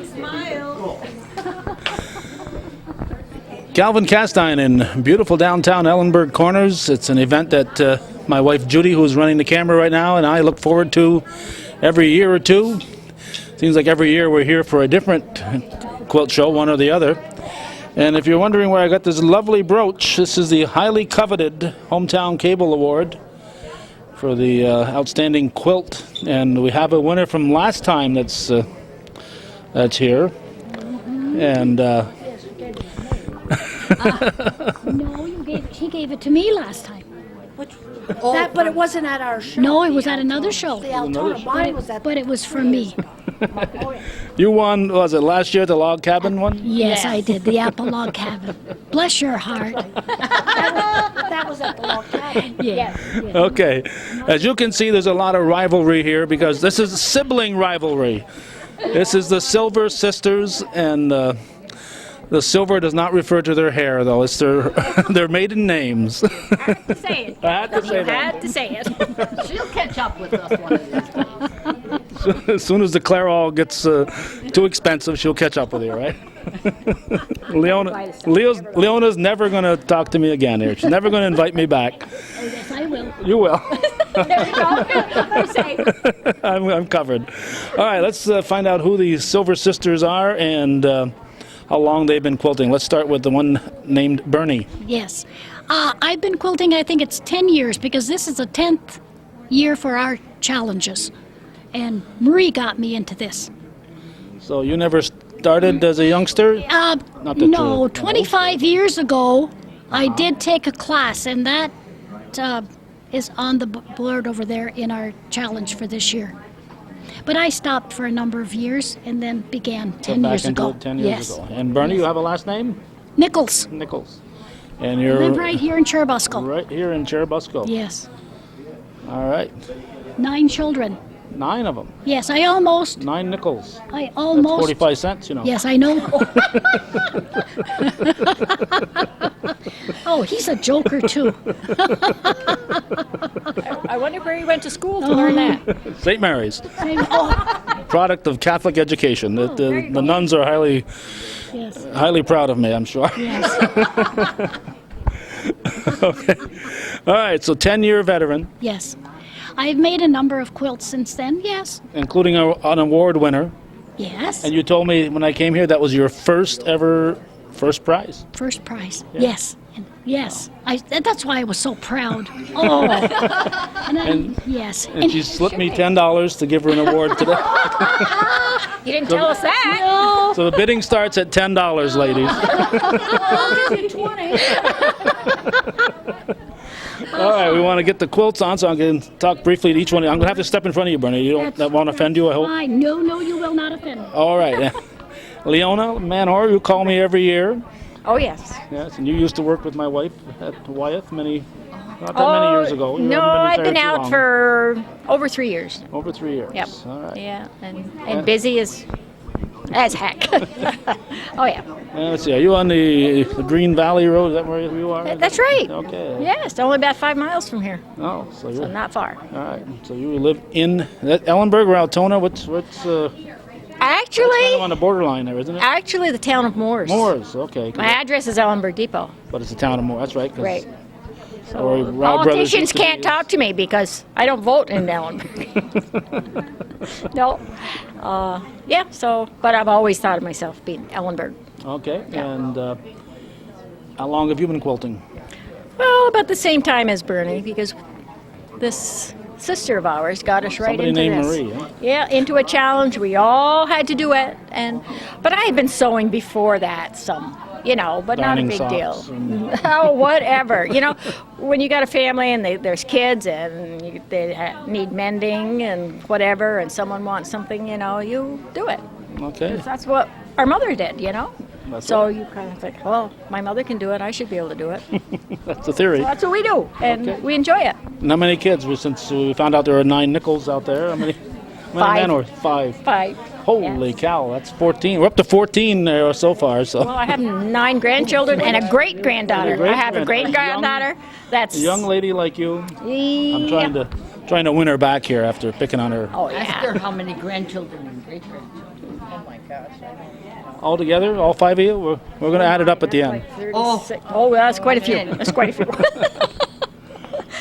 Big smile. Calvin Cast Iron in beautiful downtown Ellenburg Corners. It's an event that my wife Judy, who's running the camera right now, and I look forward to every year or two. Seems like every year we're here for a different quilt show, one or the other. And if you're wondering where I got this lovely brooch, this is the highly coveted Hometown Cable Award for the outstanding quilt. And we have a winner from last time that's here. And no, she gave it to me last time. But it wasn't at our show. No, it was at another show. The Altona Mine was at. But it was for me. you won, was it last year, the log cabin one? Yes, I did, the apple log cabin. Bless your heart. That was at the log cabin. Yeah. Okay. As you can see, there's a lot of rivalry here because this is sibling rivalry. This is the Silver Sisters, and the silver does not refer to their hair, though. It's their maiden names. I had to say it. I had to say You that. had to say it. She'll catch up with us one of these days. As soon as the Clairol gets too expensive, she'll catch up with you, right? Leona's never going to talk to me again here. She's never going to invite me back. Oh, yes, I will. You will. There you go. We're safe. I'm covered. All right, let's find out who the Silver Sisters are and how long they've been quilting. Let's start with the one named Bernie. Yes. I've been quilting, I think it's 10 years, because this is the 10th year for our challenges. And Marie got me into this. So you never started as a youngster? Not that No, you're 25 years ago, I did take a class, and that is on the board over there in our challenge for this year. But I stopped for a number of years and then began 10 back years into ago. it 10 years Yes. ago. And Bernie, you have a last name? Nichols. Nichols. And I you're live right here in Churubusco. right here in Churubusco. Yes. All right. 9 children. 9 of them. Yes, I almost. 9 nickels. I That's almost. 45 cents, you know. Yes, I know. Oh, he's a joker too. I wonder where he went to school to learn that. St. Mary's. Oh, Product of Catholic education. The nuns are yes. highly proud of me, I'm sure. Yes. Okay. All right, so 10-year veteran, Yes. I've made a number of quilts since then. Yes. including an award winner. Yes. And you told me when I came here that was your first prize. First prize. Yes. And yes. That's why I was so proud. Oh. Yes. And she slipped me $10 to give her an award today. You didn't tell us that. No. So the bidding starts at $10, ladies. All right, we want to get the quilts on, so I'm going to talk briefly to each one. I'm going to have to step in front of you, Bernie. That won't offend you, I hope? Fine. No, you will not offend me. All right. Leona Manor, you call me every year. Oh, yes. Yes, and you used to work with my wife at Wyeth not that many years ago. You No, haven't I've been retired too out long. for over 3 years. Over 3 years. Yep. All right. Yeah, and busy as heck. Oh, yeah. Let's see, are you on the Green Valley Road? Is that where you are? That's right. Okay. Yes, only about 5 miles from here, Oh, so you're so not far. all right. So you live in Ellenburg or Altona? What's Actually, kind of on the borderline there, isn't it? the town of Moores. Moores, okay. My address is Ellenburg Depot. But it's the town of Moores. That's right. 'Cause Right. where Rao Brothers Politicians used to be can't is- talk to me because I don't vote in Ellenburg. No. Yeah, but I've always thought of myself being Ellenburg. Okay. Yeah. And how long have you been quilting? Well, about the same time as Bernie, because this sister of ours got us right Somebody into named this. Marie, huh? Yeah, into a challenge. We all had to do it, but I had been sewing before that some, but Darning not a big deal. socks and- Oh, whatever. When you got a family and there's kids and they need mending and whatever, and someone wants something, you do it. Okay. That's what our mother did, That's So right. you kind of think, well, my mother can do it, I should be able to do it. That's the theory. So that's what we do, and Okay. we enjoy it. And how many kids? Since we found out there are 9 nickels out there, how many 5. men or 5? 5. Holy Yes. cow, that's 14. We're up to 14 there so far. So Well, I have 9 grandchildren and a great-granddaughter. I have a great-granddaughter. That's a young lady like you, I'm trying to win her back here after picking on her. Oh, Ask yeah. her how many grandchildren and great-grandchildren. Oh, my gosh. All together, all 5 of you? We're going to add it up at the end. Oh, that's quite a few. That's quite a few.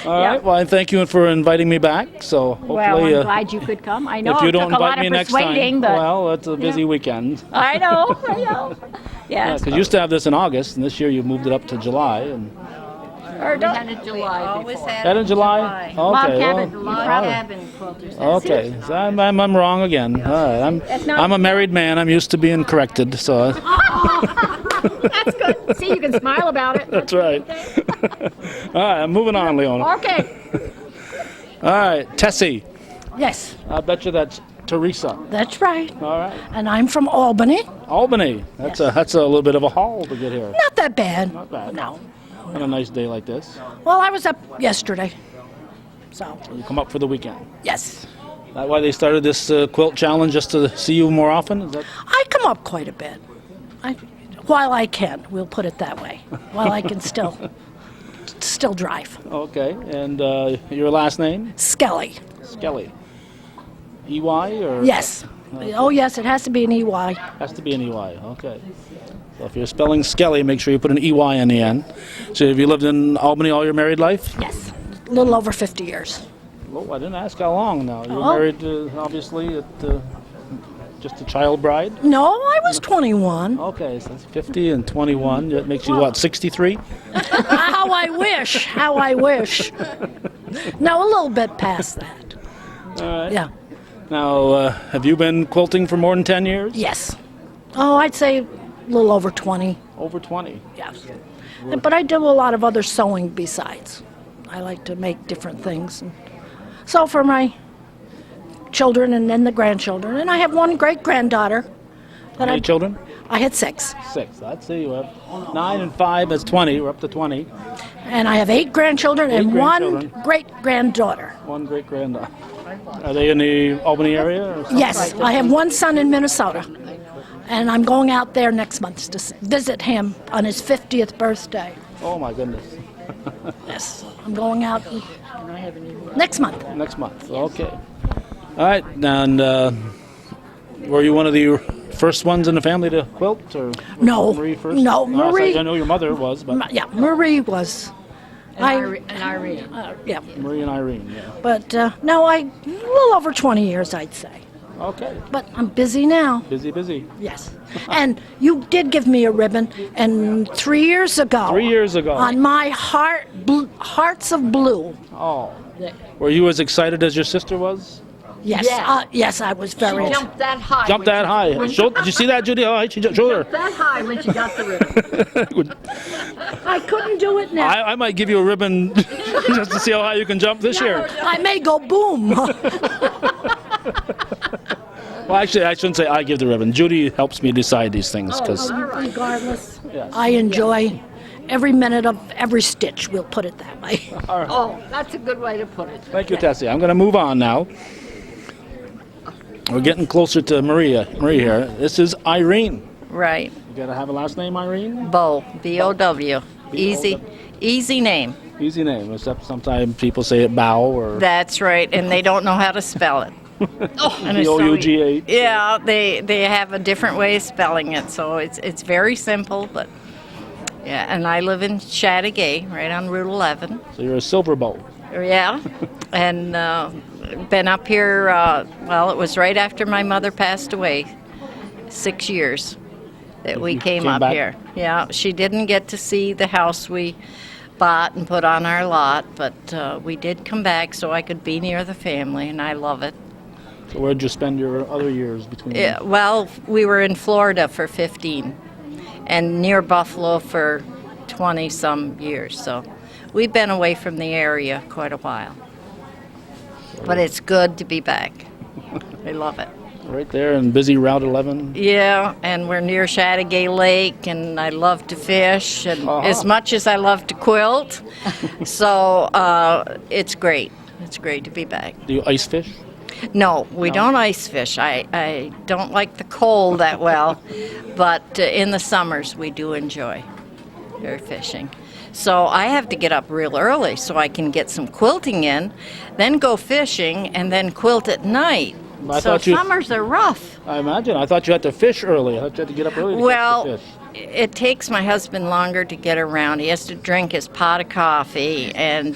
All right. Well, I thank you for inviting me back. So hopefully, Well, I'm glad you could come. I know if you it don't took a lot invite me of next persuading, time, but well, it's a busy weekend. I know. Yeah, Yes. because you used to have this in August, and this year you moved it up to July. And Or We don't, had it July before. that in July? Log Okay. cabin. Well, Log all right. cabin quilters. Okay, so I'm wrong again. All right, That's not- I'm a married man. I'm used to being corrected, so That's good. See, you can smile about it. that's right. All right, I'm moving on, Leona. Okay. All right, Tessie. Yes, I bet you that's Teresa. that's right. All right, And I'm from Albany. Albany. That's a little bit of a haul to get here. Not that bad. Not bad. No. On a nice day like this, Well, I was up yesterday. So, you come up for the weekend. yes. That why they started this quilt challenge, just to see you more often? Is that I come up quite a bit. While I can, we'll put it that way. While I can still drive. okay? And your last name? Skelly. Skelly. EY or? Yes. Oh, yes, it has to be an EY. Has to be an EY. Okay. So if you're spelling Skelly, make sure you put an EY in the end. So have you lived in Albany all your married life? Yes. A little over 50 years. Oh, I didn't ask how long now. You were Oh. married, obviously, at just a child bride? No, I was 21. Okay, so that's 50 and 21. That makes you, what, 63? How I wish. How I wish. No, a little bit past that. All right. Yeah. Now, have you been quilting for more than 10 years? Yes. Oh, I'd say a little over 20. Over 20. Yes. But I do a lot of other sewing besides. I like to make different things. So for my children and then the grandchildren. And I have one great-granddaughter. How many children? I had 6. 6. I'd say you have 9 and 5. That's 20. We're up to 20. And I have 8 grandchildren and 1 grandchildren. great-granddaughter. One great granddaughter. Are they in the Albany area? Or something? Yes, I have 1 son in Minnesota. And I'm going out there next month to visit him on his 50th birthday. Oh my goodness. Yes, I'm going out next month. Next month. Okay. All right. And were you one of the first ones in the family to quilt, or was No, Marie first? no, Oh, Marie- I know your mother was, but Yeah, Marie was. And Irene. Yeah, Marie and Irene. Yeah. but no, a little over 20 years, I'd say. Okay. But I'm busy now. Busy. Yes. And you did give me a ribbon, and 3 years ago. 3 years ago. On my Hearts of Blue. Oh. Were you as excited as your sister was? Yes. Yes. Yes, I was very. She jumped that high. Jumped when that high. Did you see that, Judy? How high she jumped? Show her. That high when she got the ribbon. I couldn't do it now. I might give you a ribbon just to see how high you can jump this year. I may go boom. Well, actually, I shouldn't say I give the ribbon. Judy helps me decide these things because Regardless, Yes. I enjoy every minute of every stitch. We'll put it that way. Oh, that's a good way to put it. Thank you, Tessie. I'm going to move on now. We're getting closer to Marie here. This is Irene. Right. You got to have a last name, Irene? Bow. B-O-W. Easy name. Easy name, except sometimes people say it Bow or That's right, and they don't know how to spell it. And it's so B-O-U-G-H. Yeah, they have a different way of spelling it, so it's very simple, but yeah, and I live in Chattagay, right on Route 11. So you're a silver bow. Yeah, and been up here, well, it was right after my mother passed away, 6 years that we You came came up back? here. Yeah, she didn't get to see the house we bought and put on our lot, but we did come back so I could be near the family, and I love it. So where'd you spend your other years between? Yeah, well, we were in Florida for 15 and near Buffalo for 20-some years, so we've been away from the area quite a while. But it's good to be back. I love it. Right there in busy Route 11. Yeah, and we're near Chattagay Lake, and I love to fish, and as much as I love to quilt, so it's great. It's great to be back. Do you ice fish? No, we don't ice fish. I don't like the cold that well, but in the summers we do enjoy fishing. So I have to get up real early so I can get some quilting in, then go fishing, and then quilt at night. I So thought you- summers are rough. I imagine. I thought you had to fish early. I thought you had to get up early to Well, catch the fish. it takes my husband longer to get around. He has to drink his pot of coffee, and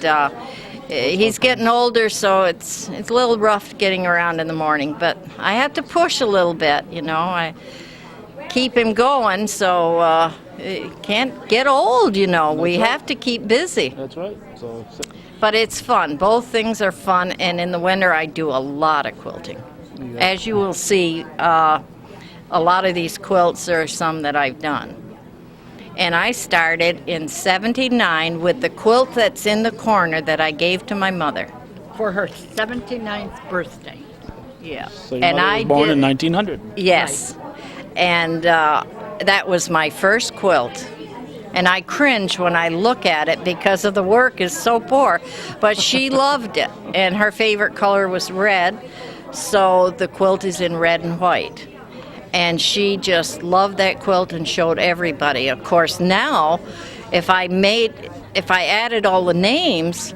he's getting older, so it's a little rough getting around in the morning. But I have to push a little bit, you know. I keep him going, so he can't get old, you know. We have to keep busy. That's right. So But it's fun. Both things are fun, and in the winter I do a lot of quilting. As you will see, a lot of these quilts are some that I've done. And I started in '79 with the quilt that's in the corner that I gave to my mother. For her 79th birthday. Yeah. So your mother was born in 1900. Yes. And that was my first quilt. And I cringe when I look at it because of the work is so poor. But she loved it. And her favorite color was red. So the quilt is in red and white. And she just loved that quilt and showed everybody. Of course, now, if I added all the names,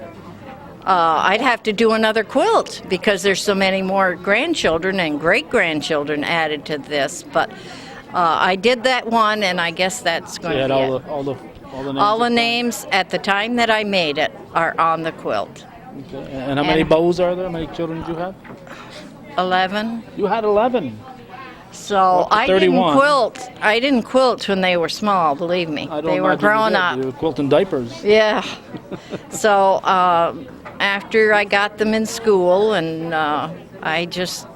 I'd have to do another quilt because there's so many more grandchildren and great-grandchildren added to this. But I did that one, and I guess that's going You had to be all it. the names. All the names at the time that I made it are on the quilt. Okay. And how many and- bows are there? How many children did you have? 11. You had 11. So Up to I didn't 31. quilt. I didn't quilt when they were small. Believe me, I don't they were imagine you grown did. up. You were quilting diapers. Yeah. So after I got them in school, and I just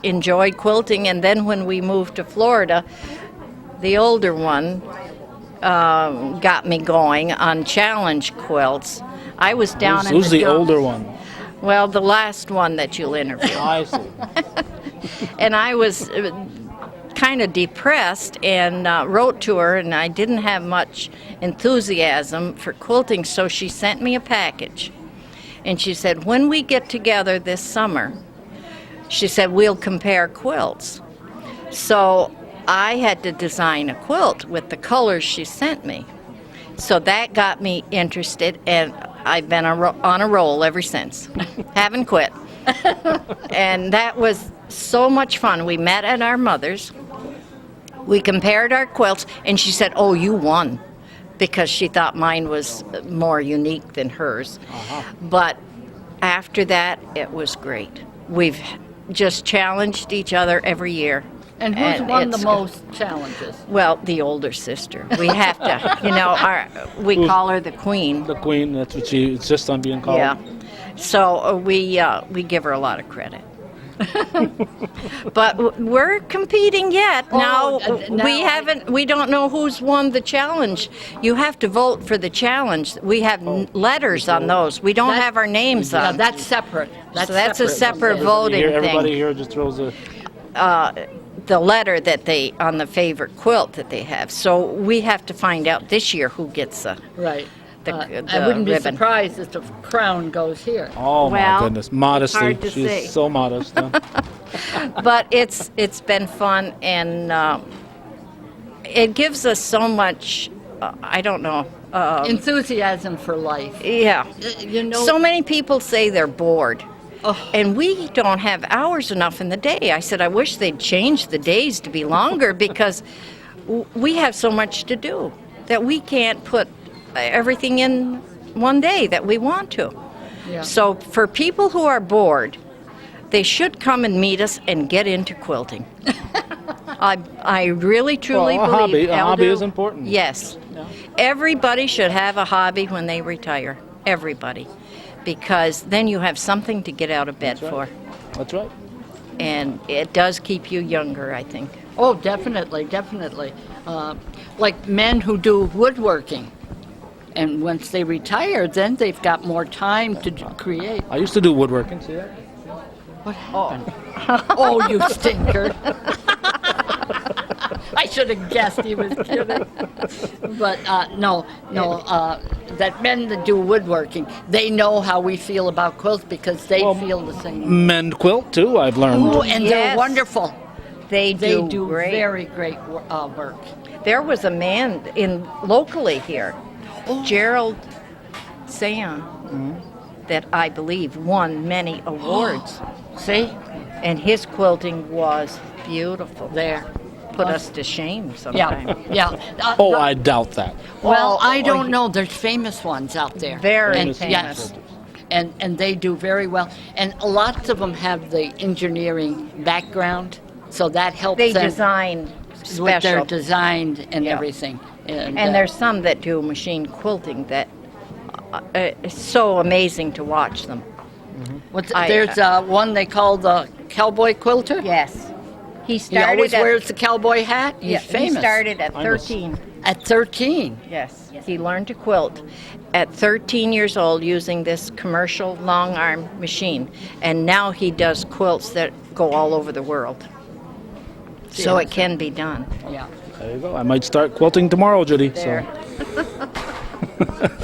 enjoyed quilting. And then when we moved to Florida, the older one got me going on challenge quilts. I was down in Who's the dumps. older one? Well, the last one that you'll interview. I see. And I was kind of depressed and wrote to her, and I didn't have much enthusiasm for quilting, so she sent me a package. And she said, when we get together this summer, she said, we'll compare quilts. So I had to design a quilt with the colors she sent me. So that got me interested, and I've been on a roll ever since. Haven't quit. And that was so much fun. We met at our mother's. We compared our quilts, and she said, oh, you won, because she thought mine was more unique than hers. But after that, it was great. We've just challenged each other every year. And who's won the it's- most challenges? Well, the older sister. We have to, you know, we call her the queen. The queen, that's what she insists on being called. Yeah. So we give her a lot of credit. But we're competing yet. Oh, We don't know who's won the challenge. You have to vote for the challenge. We have letters on those. We don't have our names Yeah, on. that's separate. So that's a separate Okay. voting Everybody thing. here just throws a... The letter that they on the favorite quilt that they have. So we have to find out this year who gets Right. the I wouldn't be ribbon. surprised if the crown goes here. Oh, Well, my goodness. Modesty. hard to She's say. so modest. Huh? But it's been fun, and it gives us so much. I don't know. Enthusiasm for life. Yeah. You know, So many people say they're bored. Oh. And we don't have hours enough in the day. I said, I wish they'd change the days to be longer because we have so much to do that we can't put everything in one day that we want to. Yeah. So for people who are bored, they should come and meet us and get into quilting. I really, truly Well, a believe hobby is important. Yes. Everybody should have a hobby when they retire. Everybody. Because then you have something to get out of bed That's right. for. That's right. And it does keep you younger, I think. oh, definitely, definitely. Like men who do woodworking. And once they retire, then they've got more time to create. I used to do woodworking. See that? What happened? Oh, you stinker. I should have guessed he was kidding. But no, that men that do woodworking, they know how we feel about quilts because they feel the same. Mend quilt, too, I've learned. Oh, and they're Yes. wonderful. They They do, do great. very great work. There was a man locally here Gerald Sam, that I believe won many awards. See? And his quilting was beautiful. There. Put us to shame Yeah, sometimes. yeah. Oh, I doubt that. Well, I don't know. There's famous ones out there. Very and, famous. Yes. And they do very well. And lots of them have the engineering background, so that helps They them design with their special. design and Yeah. everything. And there's some that do machine quilting that is so amazing to watch them. there's one they call the cowboy quilter. Yes. He He started always at, wears the cowboy hat. He's yeah, famous. He started at I know. 13. At 13. Yes. He learned to quilt at 13 years old using this commercial long arm machine. And now he does quilts that go all over the world. So it can be done. Yeah. There you go. I might start quilting tomorrow, Judy. There.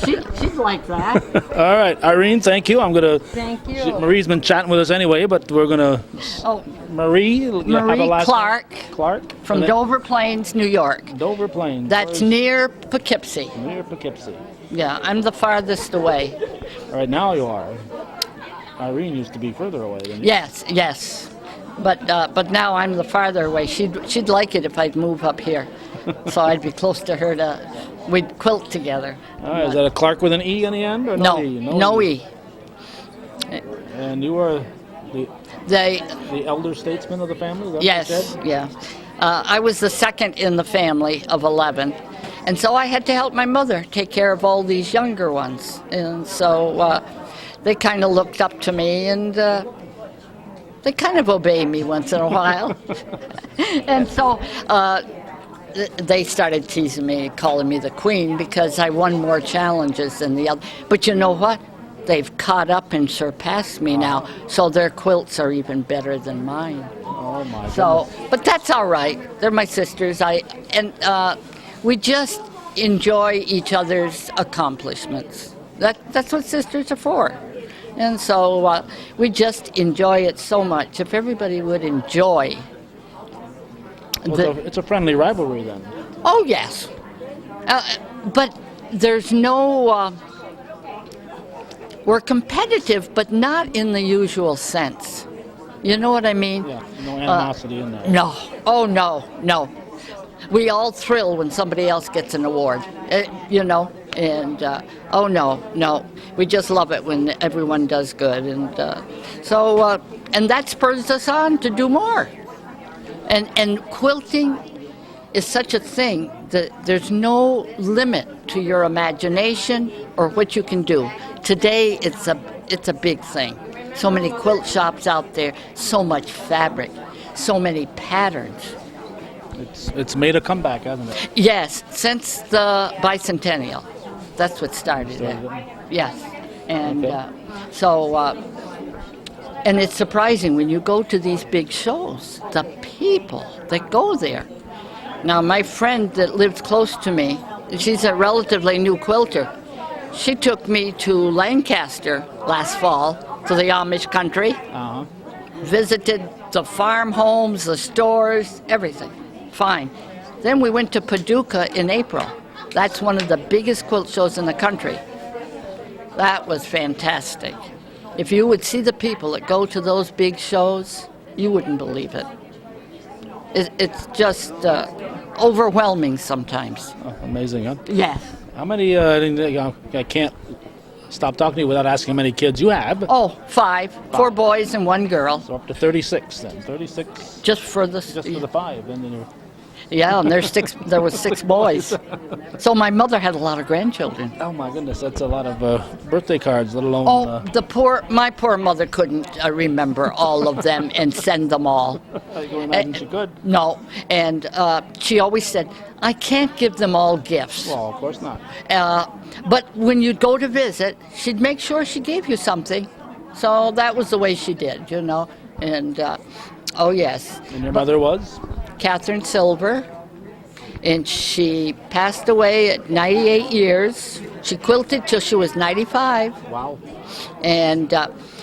She's like that. So, all right, Irene, thank you. I'm gonna. Thank you. Marie's been chatting with us anyway, but we're gonna. Oh, Marie, you have a Marie last Clark. name? Clark from And then- Dover Plains, New York. Dover Plains. That's near Poughkeepsie. near Poughkeepsie. Yeah, I'm the farthest away. All right, now you are. Irene used to be further away than you. Yes. But now I'm the farther away. She'd like it if I'd move up here, so I'd be close to her. We'd quilt together. All right, is that a Clark with an E on the end? Or No, E? no E. And you are They, the elder statesman of the family? Is that what you yes, said? yeah. I was the second in the family of 11, and so I had to help my mother take care of all these younger ones, and so they kind of looked up to me, and they kind of obey me once in a while, and so. They started teasing me, calling me the queen because I won more challenges than the other. But you know what? They've caught up and surpassed me now, so their quilts are even better than mine. Oh my So, but that's all right. They're my sisters. We just enjoy each other's accomplishments. That's what sisters are for. And so we just enjoy it so much. If everybody would enjoy. Well, it's a friendly rivalry then. Oh, yes. But there's no. We're competitive, but not in the usual sense. You know what I mean? Yeah, no animosity in there. No. Oh, no. We all thrill when somebody else gets an award, you know? And, oh, no. We just love it when everyone does good. And and that spurs us on to do more. And quilting is such a thing that there's no limit to your imagination or what you can do. Today, it's a big thing. So many quilt shops out there, so much fabric, so many patterns. It's made a comeback, hasn't it? Yes, since the bicentennial. That's what started it. Yes. And Okay. and it's surprising when you go to these big shows, the people that go there. Now, my friend that lives close to me, she's a relatively new quilter. She took me to Lancaster last fall, to the Amish country, Uh-huh. visited the farm homes, the stores, everything. Fine. Then we went to Paducah in April. That's one of the biggest quilt shows in the country. That was fantastic. If you would see the people that go to those big shows, you wouldn't believe it. It's just overwhelming sometimes. Oh, amazing, huh? Yes. How many, I can't stop talking to you without asking how many kids you have. Oh, 5. 4 boys and 1 girl. So up to 36 then. 36 Just for the... just for the 5. And then you're... Yeah, and there was 6 boys. So my mother had a lot of grandchildren. Oh my goodness, that's a lot of birthday cards, let alone... My poor mother couldn't remember all of them and send them all. I can imagine she could. No, and she always said, I can't give them all gifts. Well, of course not. But when you'd go to visit, she'd make sure she gave you something. So that was the way she did, you know. And, oh yes. And your mother was? Catherine Silver, and she passed away at 98 years. She quilted till she was 95. Wow. And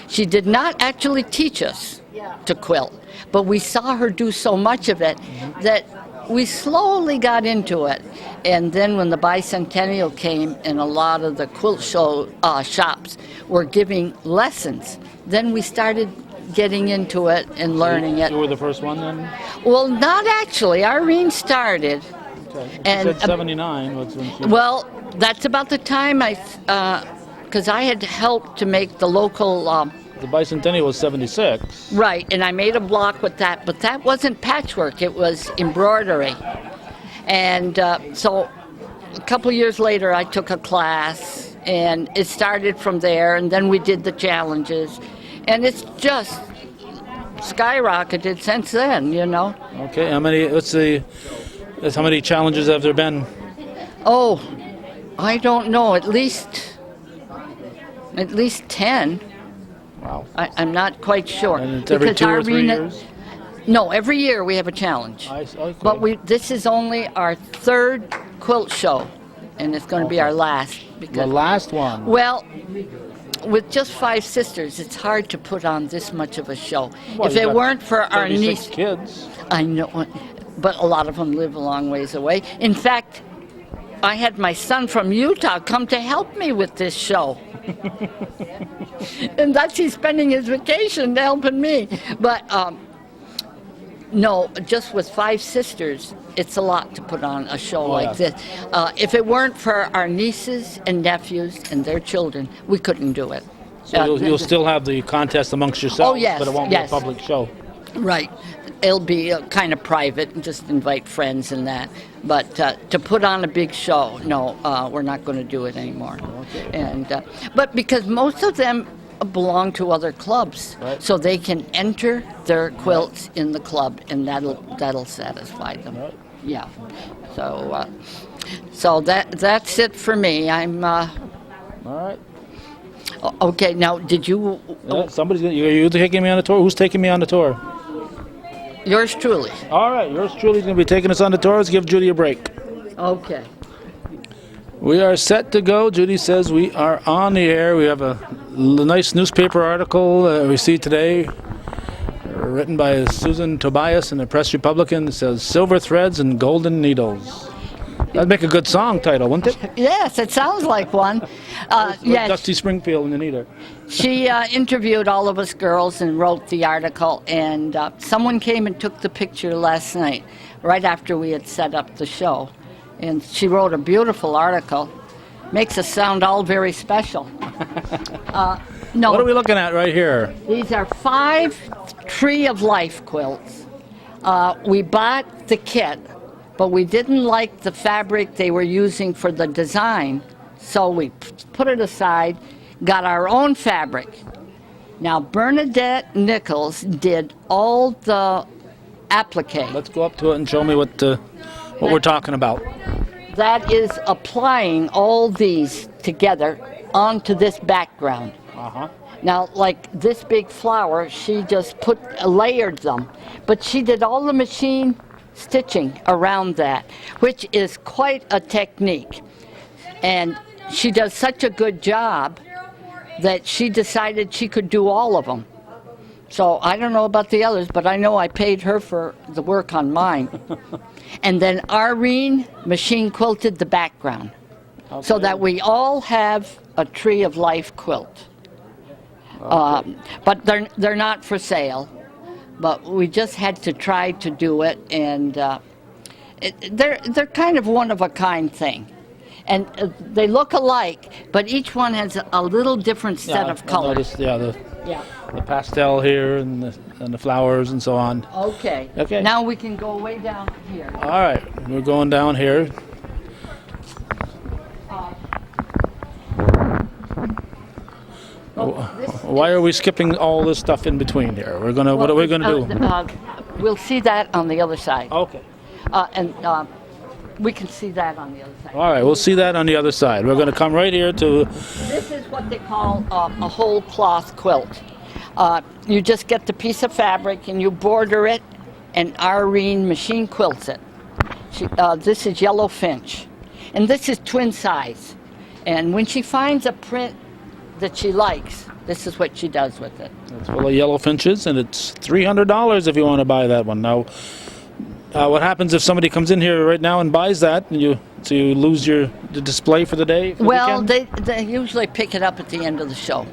she did not actually teach us to quilt, but we saw her do so much of it that we slowly got into it, and then when the bicentennial came and a lot of the quilt shops were giving lessons, then we started getting into it and learning it. You were the first one then? Well, not actually. Irene started. Okay. You And, said 79. Was when she... Well, that's about the time because I had helped to make the local. The bicentennial was 76. Right, and I made a block with that, but that wasn't patchwork, it was embroidery. And so a couple years later, I took a class, and it started from there, and then we did the challenges. And it's just skyrocketed since then, you know. Okay, how many challenges have there been? Oh, I don't know, at least 10. Wow. I'm not quite sure. And it's every 2 or 3 years? No, every year we have a challenge. Okay. But this is only our third quilt show, and it's going to be our last. The last one. Well, with just 5 sisters, it's hard to put on this much of a show. Well, if you it got weren't for our 36 niece, kids. I know, but a lot of them live a long ways away. In fact, I had my son from Utah come to help me with this show. And that's he's spending his vacation helping me. But no, just with 5 sisters, it's a lot to put on a show like this. If it weren't for our nieces and nephews and their children, we couldn't do it. So you'll still have the contest amongst yourselves, Oh, yes, but it won't yes. be a public show. Right. It'll be kind of private and just invite friends and that. But to put on a big show, no, we're not going to do it anymore. Okay. And but because most of them belong to other clubs, Right. so they can enter their quilts in the club, and that'll satisfy them. Right. Yeah. So that's it for me. I'm All right. okay. Now, did you? Yeah, are you taking me on a tour? Who's taking me on the tour? Yours truly. All right, yours truly is going to be taking us on the tour. Let's give Judy a break. Okay. We are set to go. Judy says we are on the air. We have a nice newspaper article we see today, written by Susan Tobias in the Press Republican. It says Silver Threads and Golden Needles. That'd make a good song title, wouldn't it? Yes, it sounds like one. Yes. Dusty Springfield and Anita. She interviewed all of us girls and wrote the article, and someone came and took the picture last night, right after we had set up the show. And she wrote a beautiful article. Makes us sound all very special. No, What are we looking at right here? these are 5 Tree of Life quilts. We bought the kit, but we didn't like the fabric they were using for the design, so we put it aside, got our own fabric. Now, Bernadette Nichols did all the applique. Let's go up to it and show me what we're talking about. That is applying all these together onto this background. Uh-huh. Now, like this big flower, she just layered them, but she did all the machine stitching around that, which is quite a technique. And she does such a good job that she decided she could do all of them. So I don't know about the others, but I know I paid her for the work on mine. And then Irene machine quilted the background, so that we all have a Tree of Life quilt. But they're not for sale. But we just had to try to do it, and they're kind of one of a kind thing. And they look alike, but each one has a little different set of colors. The pastel here and the flowers and so on. Okay. Okay. Now we can go way down here. All right, we're going down here. Why are we skipping all this stuff in between here? What are we gonna do? We'll see that on the other side. Okay. And we can see that on the other side. All right, we'll see that on the other side. We're gonna come right here to. This is what they call a whole cloth quilt. You just get the piece of fabric and you border it, and Irene machine quilts it. This is yellow finch, and this is twin size. And when she finds a print that she likes, this is what she does with it. It's full of yellow finches, and it's $300 if you want to buy that one. Now, What happens if somebody comes in here right now and buys that, and you lose the display for the day? For the Well, weekend? they usually pick it up at the end of the show.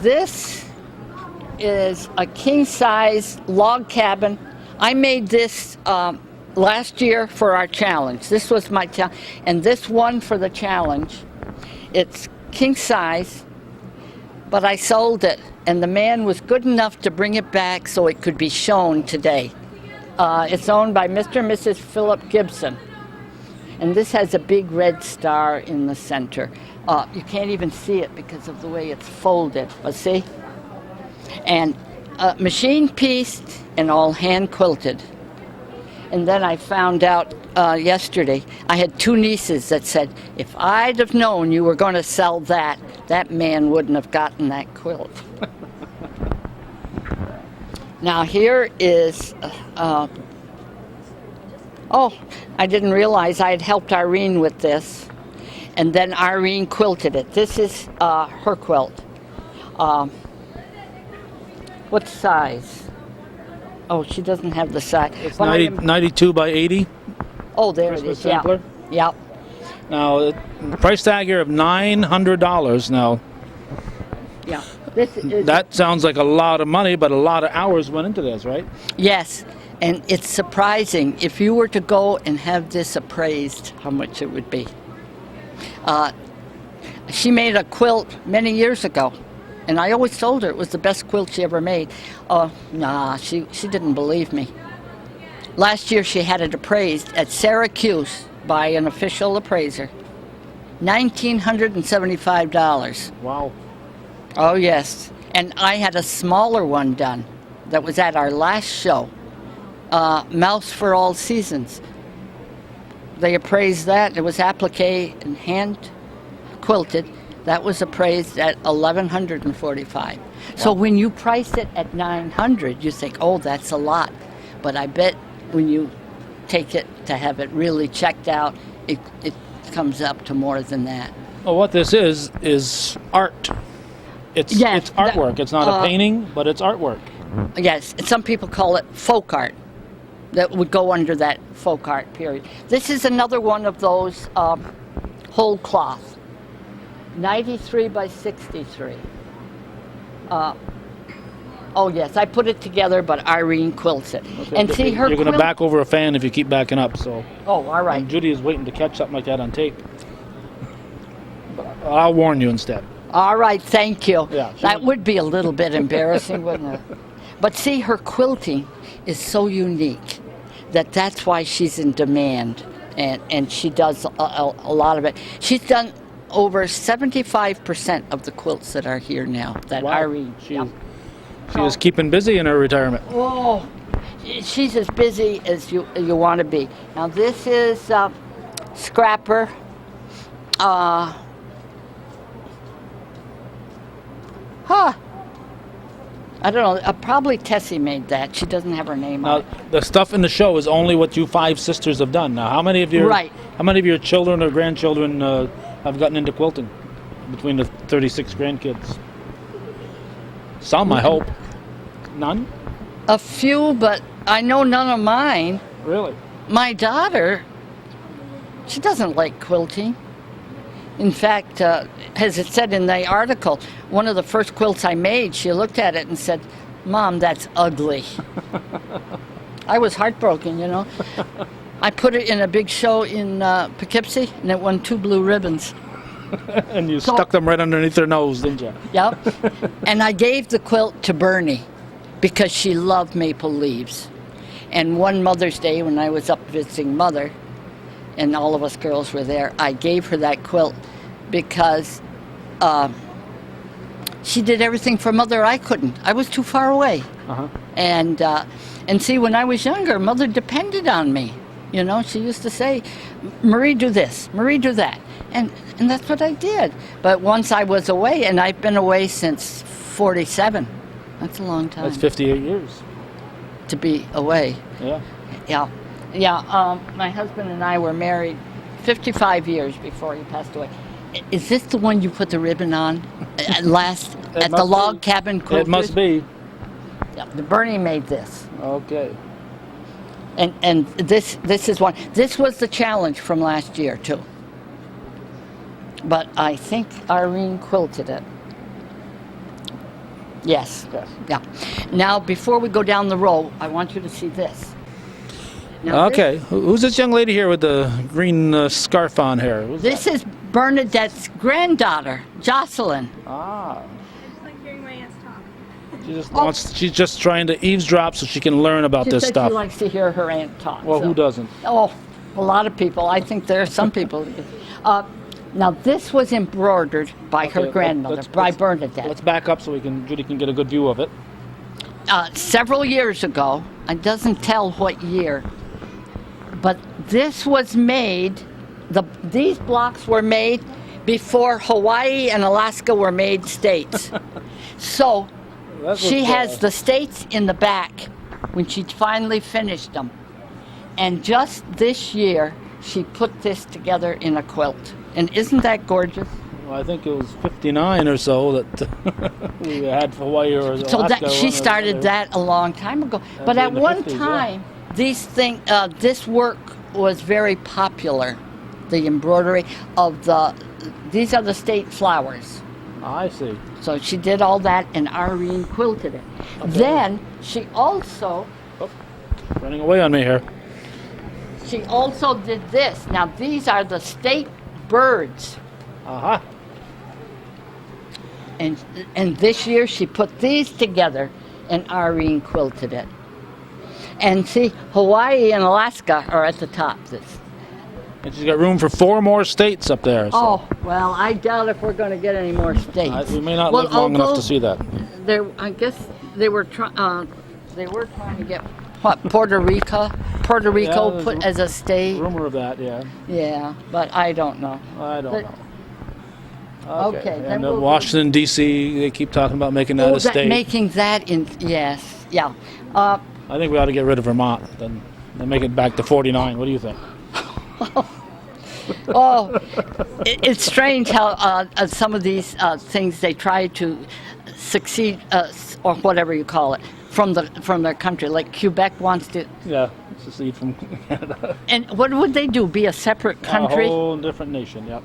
This is a king-size log cabin. I made this last year for our challenge. This was my challenge, and this one for the challenge. It's king-size, but I sold it, and the man was good enough to bring it back so it could be shown today. It's owned by Mr. and Mrs. Philip Gibson. And this has a big red star in the center. You can't even see it because of the way it's folded, but see? And machine pieced and all hand quilted. And then I found out yesterday, I had two nieces that said, if I'd have known you were going to sell that, that man wouldn't have gotten that quilt. Now here is, I didn't realize I had helped Irene with this, and then Irene quilted it. This is her quilt. What size? Oh, she doesn't have the size. It's 92 by 80. Oh, there it Christmas is. Yeah. sampler. Yep. Now, the price tag here of $900. Now, Yeah. This is, that sounds like a lot of money, but a lot of hours went into this, right? yes, and it's surprising if you were to go and have this appraised, how much it would be. She made a quilt many years ago, and I always told her it was the best quilt she ever made. Nah, she didn't believe me. Last year she had it appraised at Syracuse by an official appraiser. $1,975. Wow. Oh, yes. And I had a smaller one done that was at our last show, Mouse for All Seasons. They appraised that. It was applique and hand quilted. That was appraised at $1,145. So when you price it at $900, you think, oh, that's a lot. But I bet when you take it to have it really checked out, it comes up to more than that. Well, what this is art. It's artwork. It's not a painting, but it's artwork. Yes, and some people call it folk art. That would go under that folk art period. This is another one of those whole cloth, 93 by 63. Oh yes, I put it together, but Irene quilts it. Okay, And see her You're going to quilt- back over a fan if you keep backing up. So. Oh, all right. And Judy is waiting to catch something like that on tape. But I'll warn you instead. All right, thank you. Yeah, That would be a little bit embarrassing, wouldn't it? But see, her quilting is so unique that's why she's in demand, and she does a lot of it. She's done over 75% of the quilts that are here now, that Wow. Irene. She is keeping busy in her retirement. Oh, she's as busy as you want to be. Now this is Scrapper. I don't know. Probably Tessie made that. She doesn't have her name on Now, it. the stuff in the show is only what you five sisters have done. Now, how many of your Right. How many of your children or grandchildren have gotten into quilting between the 36 grandkids? Some, I hope. None? A few, but I know none of mine. Really? My daughter, she doesn't like quilting. In fact, as it said in the article, one of the first quilts I made, she looked at it and said, "Mom, that's ugly." I was heartbroken, you know. I put it in a big show in Poughkeepsie, and it won 2 blue ribbons. And you stuck them right underneath their nose, didn't you? Yep. And I gave the quilt to Bernie because she loved maple leaves. And one Mother's Day when I was up visiting Mother, and all of us girls were there, I gave her that quilt because she did everything for Mother I couldn't. I was too far away. Uh-huh. And see, when I was younger, Mother depended on me. You know, she used to say, "Marie, do this. Marie, do that." And that's what I did. But once I was away, and I've been away since 47. That's a long time. That's 58 years. To be away. Yeah. Yeah. Yeah, my husband and I were married 55 years before he passed away. Is this the one you put the ribbon on at the must log be. cabin quilters? It must be. Yeah, the Bernie made this. Okay. And this is one. This was the challenge from last year too. But I think Irene quilted it. Yes. Yes. Yeah. Now, before we go down the row, I want you to see this. Now, Okay. Who's this young lady here with the green scarf on here? Who's This is Bernadette's granddaughter, Jocelyn. Ah. Like hearing my aunts talk. She just wants. She's just trying to eavesdrop so she can learn about She this said stuff. she likes to hear her aunt talk. Well, so. who doesn't? Oh, a lot of people. I think there are some people. Now, this was embroidered by her Okay, grandmother, by Bernadette. Let's back up so Judy can get a good view of it. Several years ago, it doesn't tell what year, but this was made, these blocks were made before Hawaii and Alaska were made states. So she has the states in the back when she finally finished them. And just this year, she put this together in a quilt. And isn't that gorgeous? Well, I think it was 59 or so that we had Hawaii or Alaska. So that she one or started the other. that a long time ago. But was at in the one 50s, yeah. time, this work was very popular. The embroidery of these are the state flowers. I see. So she did all that, and Irene quilted it. Then she also Running away on me here. did this. Now these are the state birds. Aha. And this year she put thes together, and Irene quilted it. And see, Hawaii and Alaska are at the top. And she's got room for 4 more states up there. So. Oh, well, I doubt if we're going to get any more states. We may not live long enough to see that. I guess they were trying to get Puerto Rico Yeah, put as a state. Rumor of that, yeah. Yeah, but I don't know. I don't know. Okay, then And we'll- Washington, D.C., they keep talking about making that a state. Making that yes, yeah. I think we ought to get rid of Vermont, then make it back to 49. What do you think? Oh, it's strange how some of these things they try to succeed, or whatever you call it, from their country. Like Quebec wants to. Yeah, secede from Canada. And what would they do? Be a separate country? A whole different nation, yep.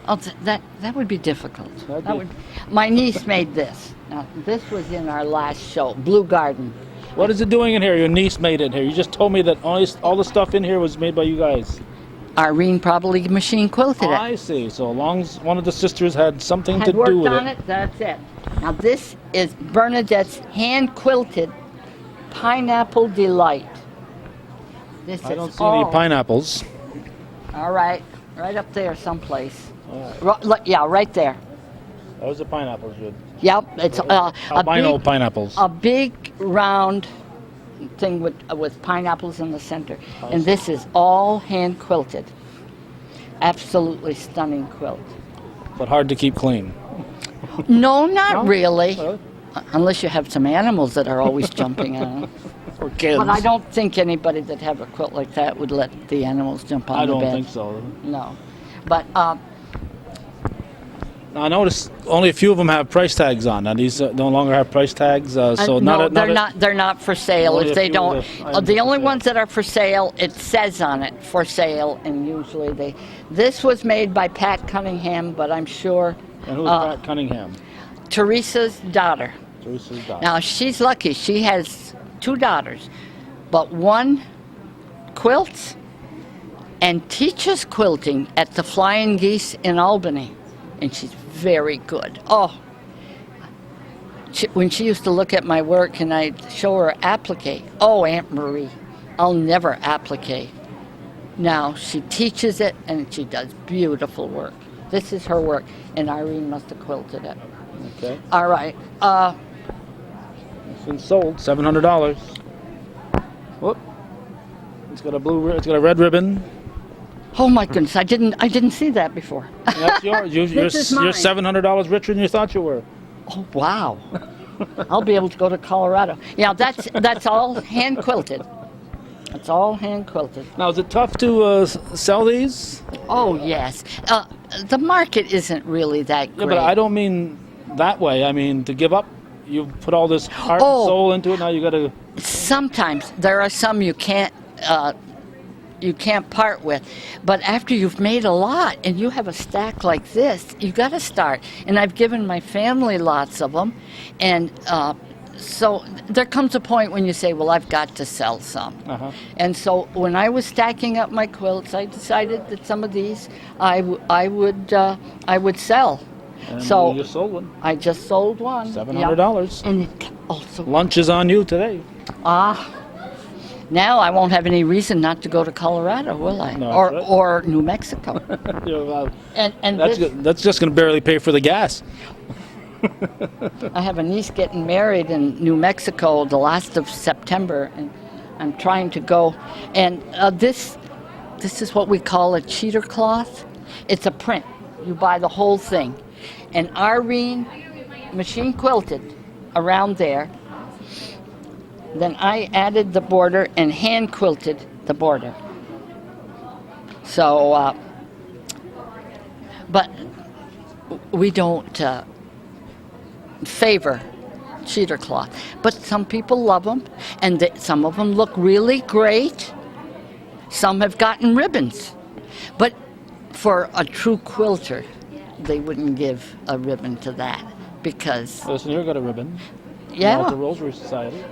Oh, that would be difficult. That'd be- My niece made this. Now, this was in our last show, Blue Garden. What is it doing in here? Your niece made it in here. You just told me that all the stuff in here was made by you guys. Irene probably machine quilted it. I see. So long as one of the sisters had something to Had do worked with on it, that's it. Now, this is Bernadette's hand-quilted Pineapple Delight. This I is don't see any pineapples. All right up there someplace. All right. Yeah, right there. Those are pineapples, Jude. Yep, it's Albino pineapples. a big round thing with pineapples in the center, and this is all hand quilted. Absolutely stunning quilt. But hard to keep clean. No, not really. Really? Unless you have some animals that are always jumping on it. For kids. But I don't think anybody that have a quilt like that would let the animals jump on I the don't bed. think so. No. But I noticed only a few of them have price tags on. Now these no longer have price tags, so no, not they're not for sale. Only If a they few don't, of the items the are only for ones that are for sale, it says on it for sale, and usually they. This was made by Pat Cunningham, but I'm sure And who's Pat Cunningham? Teresa's daughter. Teresa's daughter. Now she's lucky. She has 2 daughters, but one quilts and teaches quilting at the Flying Geese in Albany, and she's very good. Oh, when she used to look at my work and I'd show her applique, oh, Aunt Marie, I'll never applique. Now she teaches it and she does beautiful work. This is her work, and Irene must have quilted it. Okay. All right. It's been sold. $700. Whoop. It's got a red ribbon. Oh my goodness, I didn't see that before. That's yours. You're This is mine. $700 richer than you thought you were. Oh wow. I'll be able to go to Colorado. Yeah, that's all hand quilted. That's all hand quilted. Now, is it tough to sell these? Oh yes. The market isn't really that Yeah, great. but I don't mean that way. I mean to give up. You've put all this heart Oh. and soul into it. Now you got to. Sometimes there are some you can't part with, but after you've made a lot and you have a stack like this, you got to start. And I've given my family lots of them, and so there comes a point when you say, well, I've got to sell some. And so when I was stacking up my quilts, I decided that some of these I would sell. And So you just sold one. I just sold one. $700. And it also Lunch is on you today. now I won't have any reason not to go to Colorado, will I? No, or that's right. or New Mexico. And That's this, that's just going to barely pay for the gas. I have a niece getting married in New Mexico the last of September, and I'm trying to go. And this is what we call a cheater cloth. It's a print. You buy the whole thing. And Irene machine quilted around there. Then I added the border and hand quilted the border. So, but we don't favor cheater cloth. But some people love them, and some of them look really great. Some have gotten ribbons. But for a true quilter, they wouldn't give a ribbon to that because... Listen, you got a ribbon. Yeah. The Rosary Society.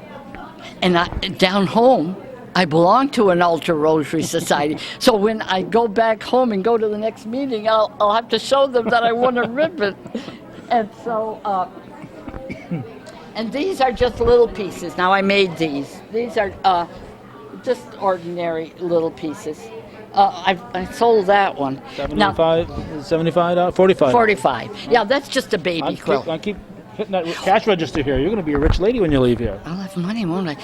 And down home, I belong to an Ultra Rosary Society. So when I go back home and go to the next meeting, I'll have to show them that I won a ribbon. And so, and these are just little pieces. Now I made these. These are just ordinary little pieces. I sold that one. 75, 45. 45. Yeah, that's just a baby quilt. I keep hitting that cash register here. You're going to be a rich lady when you leave here. I'll have money, won't I?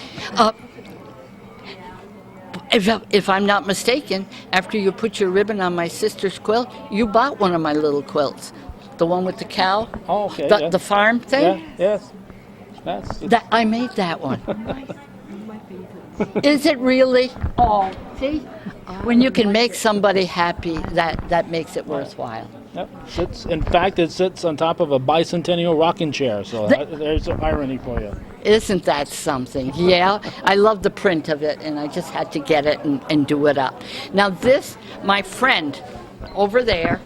If I'm not mistaken, after you put your ribbon on my sister's quilt, you bought one of my little quilts. The one with the cow? Oh, okay. The farm thing? Yeah, yes. I made that one. Is it really? Oh, see? When you can make somebody happy, that makes it worthwhile. Yep. In fact, it sits on top of a bicentennial rocking chair, so there's an irony for you. Isn't that something? Yeah, I love the print of it, and I just had to get it and do it up. Now this, my friend over there,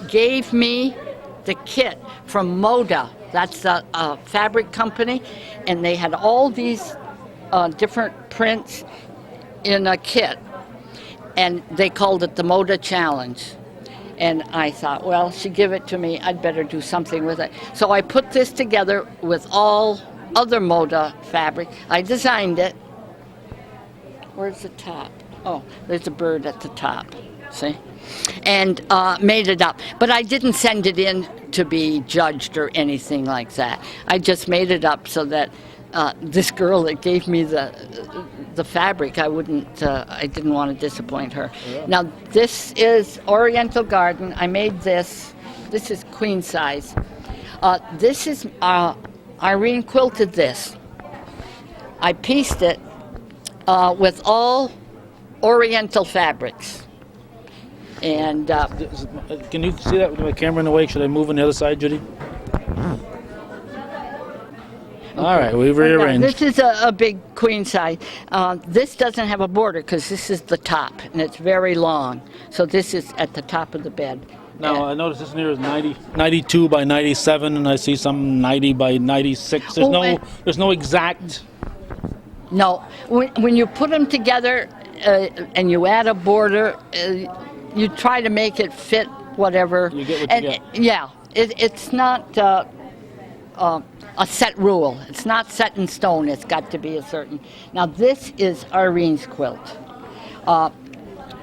gave me the kit from Moda. That's a fabric company, and they had all these different prints in a kit, and they called it the Moda Challenge. And I thought, well, she give it to me, I'd better do something with it. So I put this together with all other Moda fabric. I designed it. Where's the top? Oh, there's a bird at the top, see? And made it up. But I didn't send it in to be judged or anything like that. I just made it up so that this girl that gave me the fabric, I didn't want to disappoint her. Yeah. Now this is Oriental Garden. I made this. This is queen size. This is Irene quilted this. I pieced it with all Oriental fabrics. And can you see that with my camera in the way? Should I move on the other side, Judy? All right, we've rearranged. This is a big queen size. This doesn't have a border because this is the top, and it's very long. So this is at the top of the bed. Now, I notice this here is 92 by 97, and I see some 90 by 96. There's no exact... No. When you put them together and you add a border, you try to make it fit whatever. You get what you get. Yeah. It's not... a set rule. It's not set in stone. It's got to be a certain... Now, this is Irene's quilt.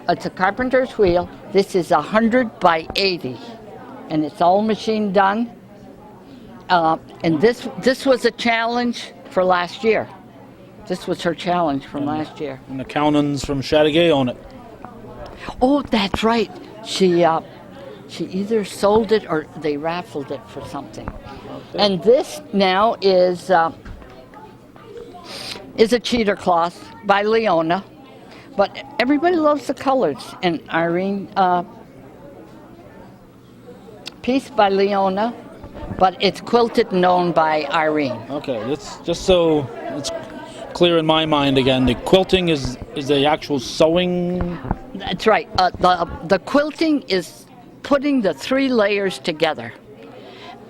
It's a carpenter's wheel. This is 100 by 80, and it's all machine done. And this was a challenge for last year. This was her challenge from last year. And the Cownans from Chateauguay own it. Oh, that's right. She either sold it or they raffled it for something. Okay. And this now is a cheater cloth by Leona, but everybody loves the colors. And Irene, piece by Leona, but it's quilted and owned by Irene. Okay, let's just so it's clear in my mind again. The quilting is the actual sewing. That's right. The quilting is putting the 3 layers together,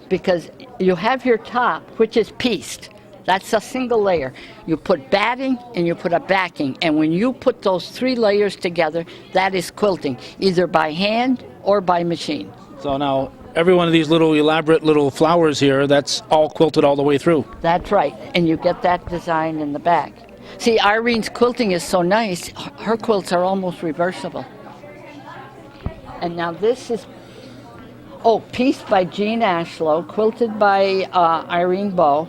because you have your top, which is pieced. That's a single layer. You put batting and you put a backing, and when you put those 3 layers together, that is quilting, either by hand or by machine. So now every one of these little elaborate little flowers here, that's all quilted all the way through. That's right, and you get that design in the back. See, Irene's quilting is so nice, her quilts are almost reversible. And now this is, pieced by Jean Ashlow, quilted by Irene Bow,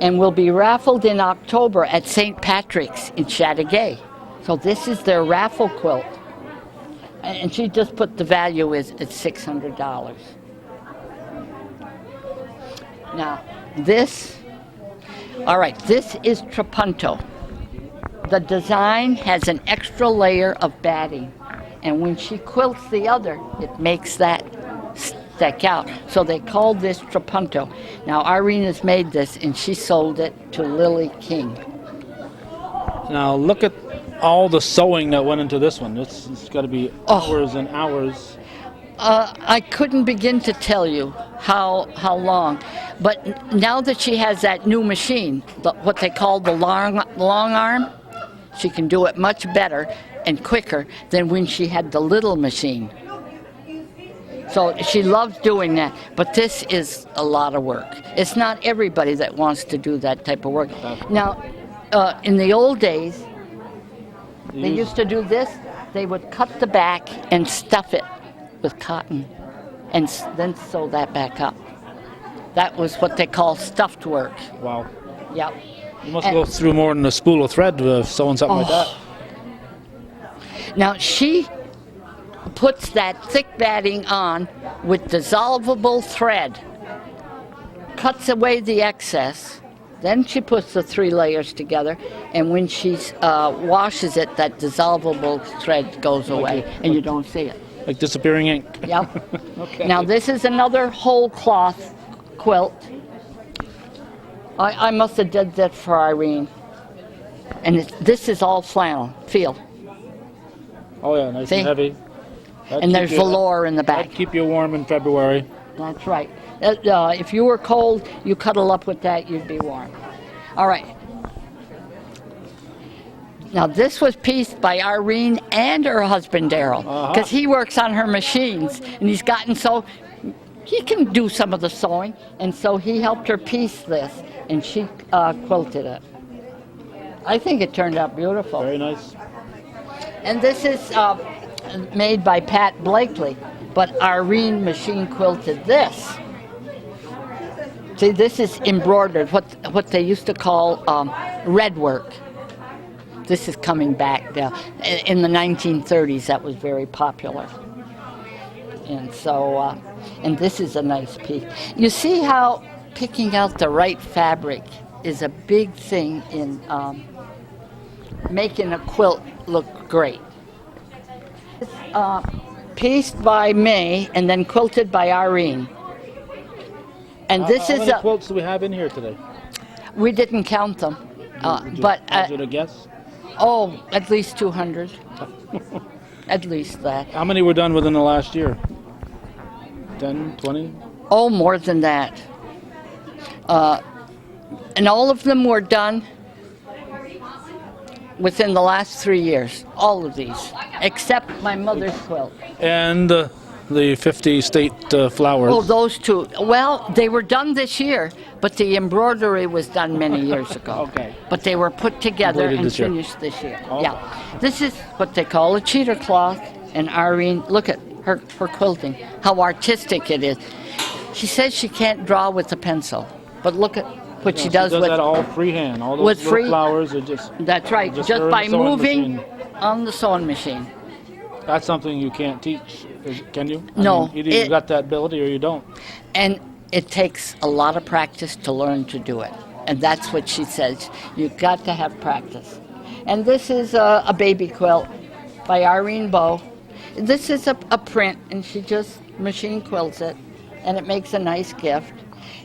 and will be raffled in October at St. Patrick's in Chateauguay. So this is their raffle quilt. And she just put the value is at $600. Now, this is trapunto. The design has an extra layer of batting, and when she quilts the other, it makes that stick out. So they called this trapunto. Now, Irene has made this, and she sold it to Lily King. Now look at all the sewing that went into this one. It's got to be hours and hours. I couldn't begin to tell you how long, but now that she has that new machine, what they call the long arm, she can do it much better and quicker than when she had the little machine. So she loves doing that, but this is a lot of work. It's not everybody that wants to do that type of work. Now, in the old days, they used to do this. They would cut the back and stuff it with cotton and then sew that back up. That was what they call stuffed work. Wow. Yep. You must go through more than a spool of thread sewing something like that. Now she puts that thick batting on with dissolvable thread, cuts away the excess, then she puts the 3 layers together, and when she washes it, that dissolvable thread goes away, and you don't see it. Like disappearing ink. Yep. Okay. Now this is another whole cloth quilt. I must have did that for Irene. And this is all flannel, feel. Oh yeah, nice See? and heavy. And there's velour in the back. That'd keep you warm in February. That's right. If you were cold, you cuddle up with that, you'd be warm. All right. Now this was pieced by Irene and her husband Daryl, because he works on her machines, and he's gotten so he can do some of the sewing, and so he helped her piece this, and she quilted it. I think it turned out beautiful. Very nice. And this is made by Pat Blakely, but Irene machine quilted this. See, this is embroidered, what they used to call red work. This is coming back now. In the 1930s, that was very popular. And so, and this is a nice piece. You see how picking out the right fabric is a big thing in making a quilt look great. Pieced by me and then quilted by Irene. And this how is many quilts do we have in here today? We didn't count them, but Hazard a guess? At least 200. At least that. How many were done within the last year? 10, 20? Oh, more than that. And all of them were done within the last 3 years. All of these, except my mother's quilt. And the 50 state flowers. Oh, those two. Well, they were done this year, but the embroidery was done many years ago. Okay. But they were put together Embroidered and this year. finished this year. Okay. Yeah. This is what they call a cheater cloth, and Irene, look at her quilting, how artistic it is. She says she can't draw with a pencil, but look at what she does She does with that all freehand. All those with little free- flowers are just. That's right, Just just her by sewing moving machine. on the sewing machine. That's something you can't teach, can you? No, Either you've got that ability or you don't. And it takes a lot of practice to learn to do it. And that's what she says. You've got to have practice. And this is a baby quilt by Irene Bow. This is a print, and she just machine quilts it, and it makes a nice gift.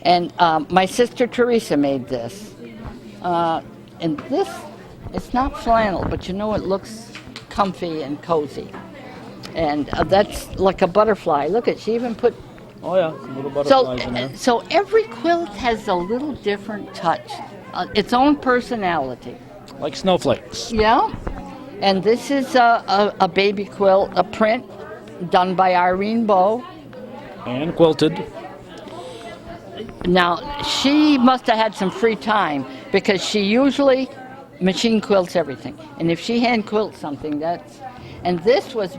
And my sister Teresa made this. And this, it's not flannel, but you know it looks comfy and cozy. And that's like a butterfly. Look at, she even put. Oh yeah, some little butterflies in there. So every quilt has a little different touch, its own personality. Like snowflakes. Yeah. And this is a baby quilt, a print done by Irene Bow. And quilted. Now, she must have had some free time because she usually machine quilts everything. And if she hand quilts something, that's... And this was...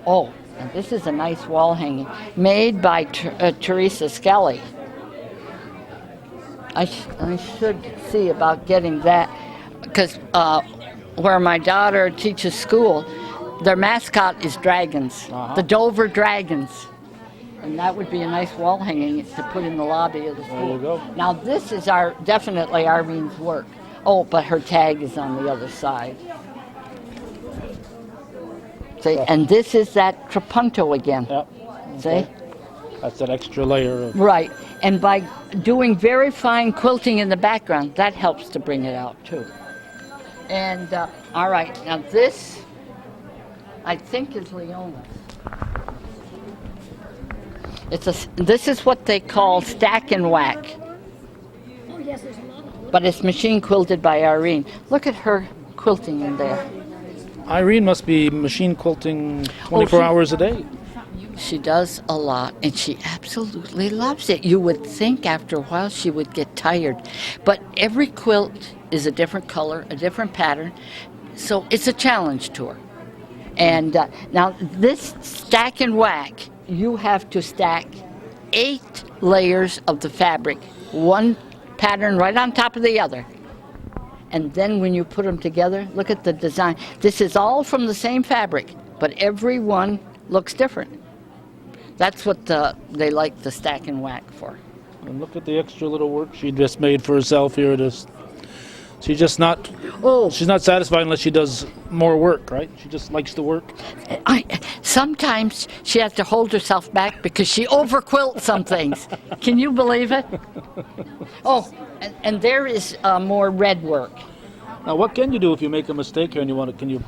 Oh, and this is a nice wall hanging made by Teresa Skelly. I should see about getting that because where my daughter teaches school, their mascot is dragons, the Dover Dragons. And that would be a nice wall hanging to put in the lobby of the school. There you go. Now this is definitely Irene's work. Oh, but her tag is on the other side. See, and this is that trapunto again. Yep. See? That's that extra layer of... Right. And by doing very fine quilting in the background, that helps to bring it out too. And all right, now this, I think, is Leona's. This is what they call stack and whack. Oh, yes, there's a lot of them. But it's machine quilted by Irene. Look at her quilting in there. Irene must be machine quilting 24 hours a day. She does a lot, and she absolutely loves it. You would think after a while she would get tired. But every quilt is a different color, a different pattern, so it's a challenge to her. And now this stack and whack, you have to stack 8 layers of the fabric, one pattern right on top of the other. And then when you put them together, look at the design. This is all from the same fabric, but every one looks different. That's what they like the stack and whack for. And look at the extra little work she just made for herself here. She's just not. Oh, She's not satisfied unless she does more work, right? She just likes to work. Sometimes she has to hold herself back because she overquilts some things. Can you believe it? Oh, and there is more red work. Now, what can you do if you make a mistake here and you want to? Can you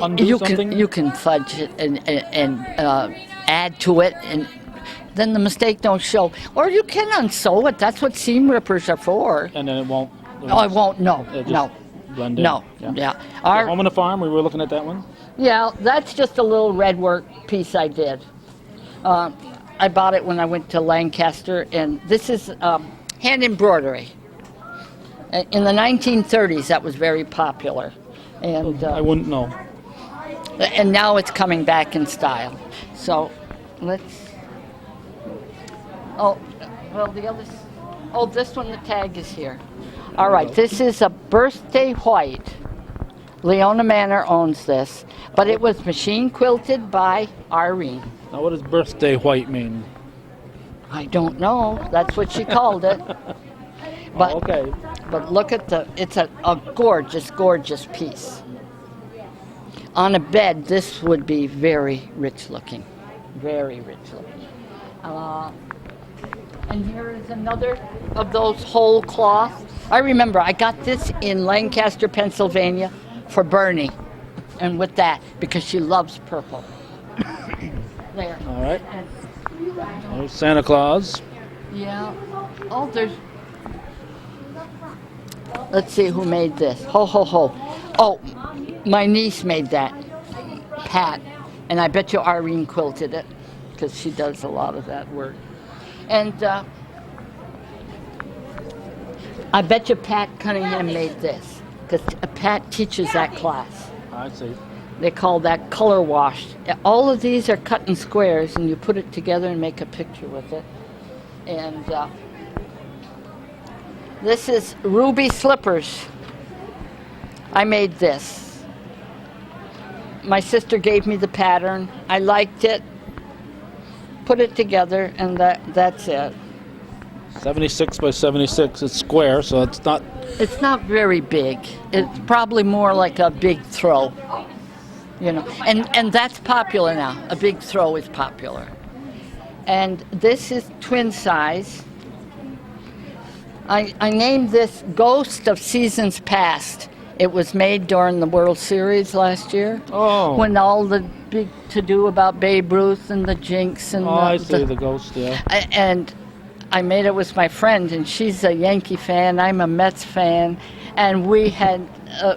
undo something? You can fudge it and add to it, and then the mistake don't show. Or you can unsew it. That's what seam rippers are for. And then it won't. Oh, it won't. No, no, blend in. no. Yeah. Our, Home on the Farm. We were looking at that one. yeah, that's just a little red work piece I did. I bought it when I went to Lancaster, and this is hand embroidery. In the 1930s, that was very popular, and I wouldn't know. and now it's coming back in style. So, let's. Oh, well, the other. Oh, this one, the tag is here. All right, this is a birthday white. Leona Manor owns this, but it was machine quilted by Irene. Now, what does birthday white mean? I don't know. That's what she called it. But, okay. But look at it's a gorgeous, gorgeous piece. On a bed, this would be very rich looking. Very rich looking. And here is another of those whole cloths. I remember I got this in Lancaster, Pennsylvania for Bernie. And with that, because she loves purple. There. All right. There's Santa Claus. Yeah. Oh, there's... Let's see who made this. Ho, ho, ho. Oh, my niece made that. Pat. And I bet you Irene quilted it, because she does a lot of that work. And I bet you Pat Cunningham made this, because Pat teaches that class. I see. They call that color washed. All of these are cut in squares, and you put it together and make a picture with it. And this is ruby slippers. I made this. My sister gave me the pattern. I liked it. Put it together, and that's it. 76 by 76. It's square, so it's not. It's not very big. It's probably more like a big throw. You know, and that's popular now. A big throw is popular. And this is twin size. I named this Ghost of Seasons Past. It was made during the World Series last year. Oh. When all the big to-do about Babe Ruth and the jinx and I see the ghost, yeah. and I made it with my friend, and she's a Yankee fan, I'm a Mets fan, and we had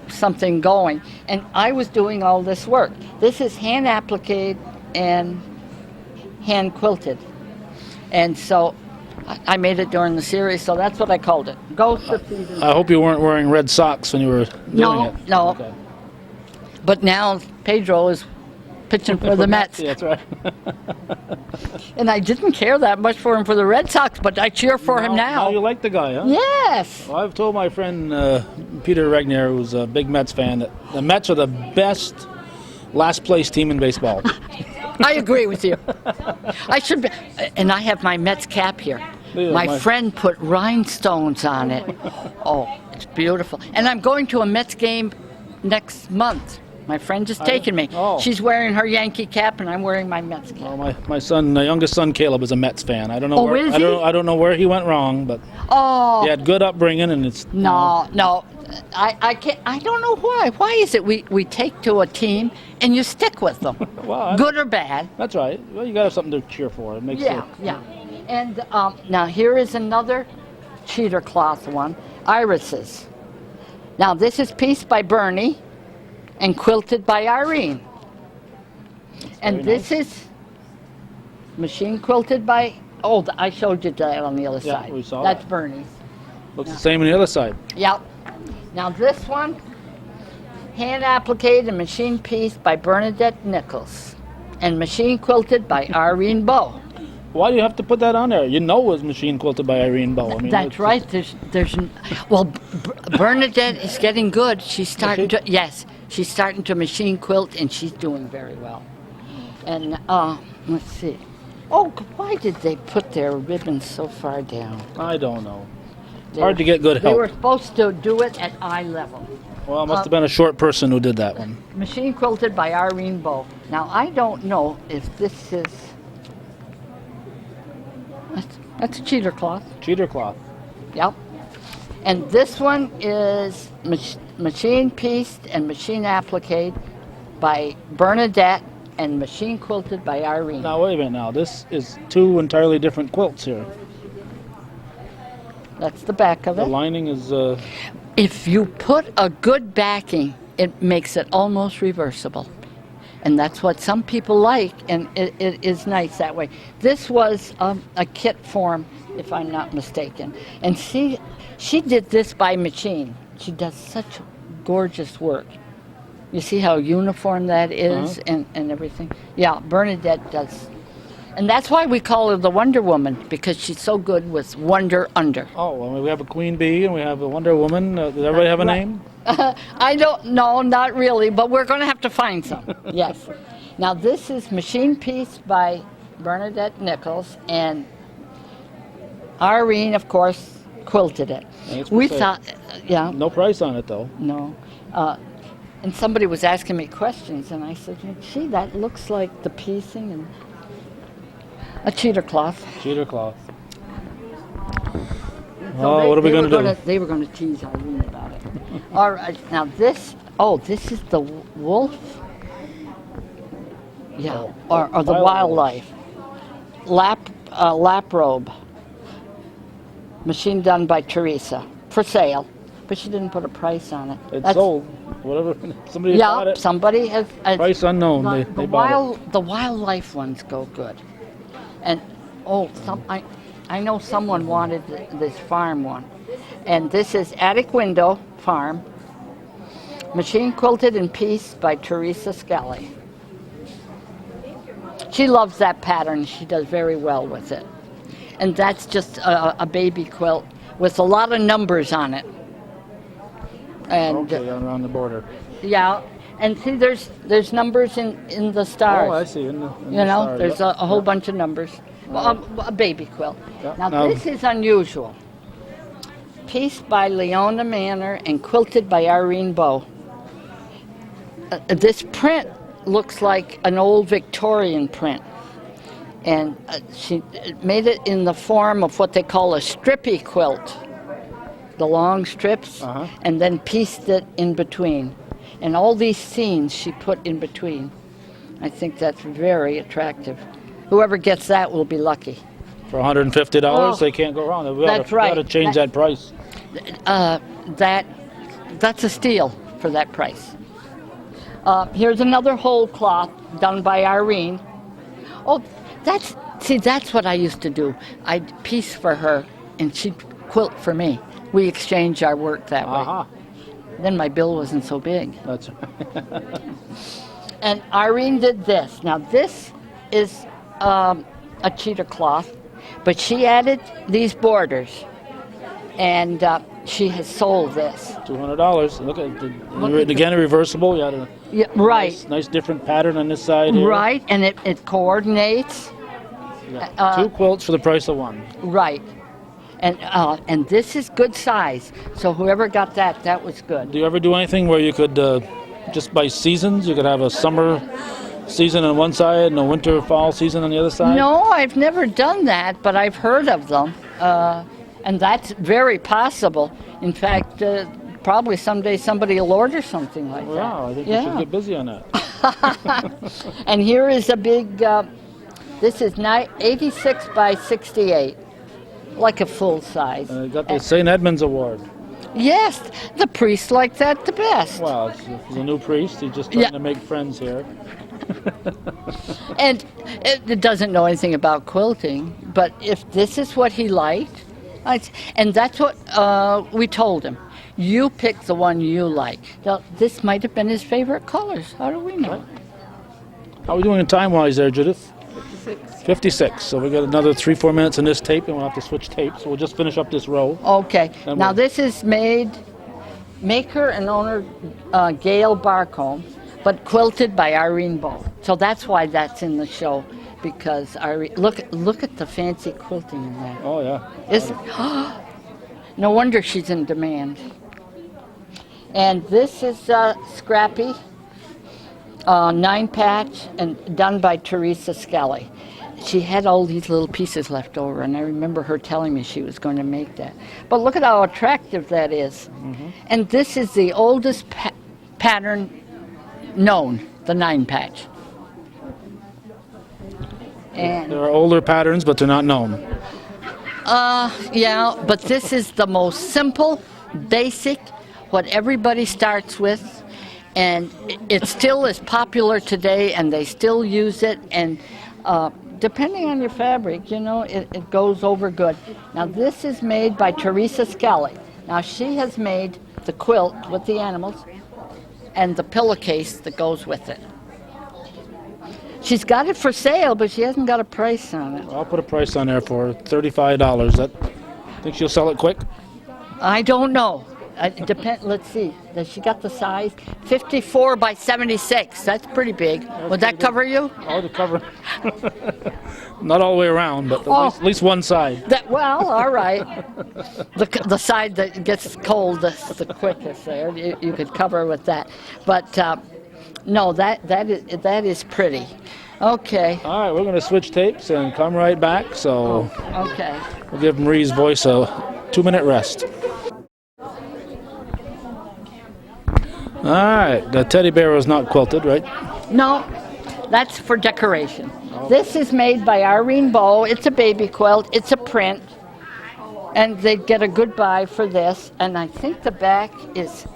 something going. And I was doing all this work. This is hand appliqued and hand quilted. And so I made it during the series, so that's what I called it. Ghost of Seasons. I hope you weren't wearing red socks when you were doing it. No. Okay. But now Pedro is pitching for the Mets. Yeah, that's right. And I didn't care that much for him for the Red Sox, but I cheer for him now. Now you like the guy, huh? Yes. Well, I've told my friend Peter Regnier, who's a big Mets fan, that the Mets are the best last place team in baseball. I agree with you. I should be, and I have my Mets cap here. Yeah, My friend put rhinestones on it. Oh, it's beautiful. And I'm going to a Mets game next month. My friend is taking me. Oh. She's wearing her Yankee cap, and I'm wearing my Mets cap. Well, my son, my youngest son Caleb, is a Mets fan. I don't know. Oh, where, is I he? don't know where he went wrong, but Oh. he had good upbringing, and it's No. I can't. I don't know why. Why is it we take to a team and you stick with them, Well, good or bad? that's right. Well, you got to have something to cheer for. It makes Yeah. And now here is another cheater cloth one, irises. Now this is pieced by Bernie and quilted by Irene. And very this nice. is machine quilted by. Oh, I showed you that on the other Yeah, side. we saw That's that. Bernie's. Looks the same on the other side. Yep. Now this one, hand appliqued and machine pieced by Bernadette Nichols, and machine quilted by Irene Bow. Why do you have to put that on there? You know it was machine quilted by Irene Bow. I mean, That's it's- right. Well, Bernadette is getting good. She's starting to. Yes, she's starting to machine quilt, and she's doing very well. And let's see. Oh, why did they put their ribbons so far down? I don't know. It's hard to get good They help. were supposed to do it at eye level. Well, it must have been a short person who did that one. Machine quilted by Irene Bow. Now, I don't know if this is. That's a cheater cloth. Cheater cloth. Yep. And this one is machine pieced and machine appliqued by Bernadette and machine quilted by Irene. Now, wait a minute now. This is two entirely different quilts here. That's the back of The it. lining is... If you put a good backing, it makes it almost reversible. And that's what some people like, and it is nice that way. This was a kit form, if I'm not mistaken. And she did this by machine. She does such gorgeous work. You see how uniform that is and everything? Yeah, Bernadette does. And that's why we call her the Wonder Woman, because she's so good with Wonder Under. Oh, well, we have a Queen Bee and we have a Wonder Woman. Does everybody have a name? I don't know, not really, but we're going to have to find some. Yes. Now this is machine pieced by Bernadette Nichols, and Irene, of course, quilted it. Thanks for We saying. thought, yeah, No price on it, though. no. And somebody was asking me questions, and I said, gee, that looks like the piecing and a cheater cloth. Cheater cloth. So Oh, what are we going to do? They were going to tease Irene about it. All right, now this is the wolf? Yeah, or the wildlife. Lap robe. Machine done by Teresa. For sale. But she didn't put a price on it. It's sold. Whatever. Somebody bought Yeah, it. somebody has. Price unknown. They bought it. The wildlife ones go good. And I know someone wanted this farm one. And this is Attic Window Farm. Machine quilted and pieced by Teresa Skelly. She loves that pattern. She does very well with it. And that's just a baby quilt with a lot of numbers on it. And Okay, around the border. yeah, and see, there's numbers in the stars. Oh, I see. In the You know, star, there's yep. a whole bunch of numbers. Well, a baby quilt. Yep. Now, Now- this is unusual. Pieced by Leona Manor and quilted by Irene Bow. This print looks like an old Victorian print. And she made it in the form of what they call a strippy quilt. the long strips, and then pieced it in between. And all these scenes she put in between. I think that's very attractive. Whoever gets that will be lucky. For $150, Oh, they can't go wrong. We that's oughta, right. We ought to change that price. That's a steal for that price. Here's another whole cloth done by Irene. Oh, that's what I used to do. I'd piece for her, and she'd quilt for me. We exchanged our work that way. Then my bill wasn't so big. That's And Irene did this. Now this is a cheetah cloth, but she added these borders, and she has sold this. $200. Look at it. Again, a reversible. You had a Right. nice different pattern on this side here. Right, and it coordinates. Two quilts for the price of one. Right. And this is good size. So whoever got that was good. Do you ever do anything where you could, just by seasons, you could have a summer season on one side and a winter, fall season on the other side? No, I've never done that, but I've heard of them. And that's very possible. In fact, probably someday somebody will order something like that. Wow, I think we should get busy on that. And here is a big, this is 86 by 68, like a full size. Got the St. Edmund's Award. Yes, the priests like that the best. Well, he's a new priest. He's just trying to make friends here. And it doesn't know anything about quilting, but if this is what he liked, and that's what we told him. You pick the one you like. Now, this might have been his favorite colors. How do we know? How are we doing time-wise there, Judith? 56. So we got another 3-4 minutes in this tape, and we'll have to switch tapes. So we'll just finish up this row. Okay. And Now this is maker and owner Gail Barcombe, but quilted by Irene Bow. So that's why that's in the show, because Irene, look at the fancy quilting in there. Oh yeah. No wonder she's in demand. And this is Scrappy, 9-patch, and done by Teresa Skelly. She had all these little pieces left over, and I remember her telling me she was going to make that. But look at how attractive that is. And this is the oldest pattern known, the 9-patch. And There are older patterns, but they're not known. yeah, but this is the most simple, basic, what everybody starts with, and it still is popular today, and they still use it, and depending on your fabric, it goes over good. Now this is made by Teresa Skelly. Now she has made the quilt with the animals and the pillowcase that goes with it. She's got it for sale, but she hasn't got a price on it. I'll put a price on there for $35. Think she'll sell it quick? I don't know. It depends. Let's see. Does she got the size? 54 by 76. That's pretty big. Would that cover you? Oh, to cover. Not all the way around, but at least one side. Well, all right. The side that gets cold the quickest there, you could cover with that. But no, that is pretty. Okay. All right, we're going to switch tapes and come right back. So Okay. we'll give Marie's voice a 2-minute rest. All right, the teddy bear is not quilted, right? No, that's for decoration. This is made by Irene Bow. It's a baby quilt. It's a print. And they'd get a good buy for this. And I think the back is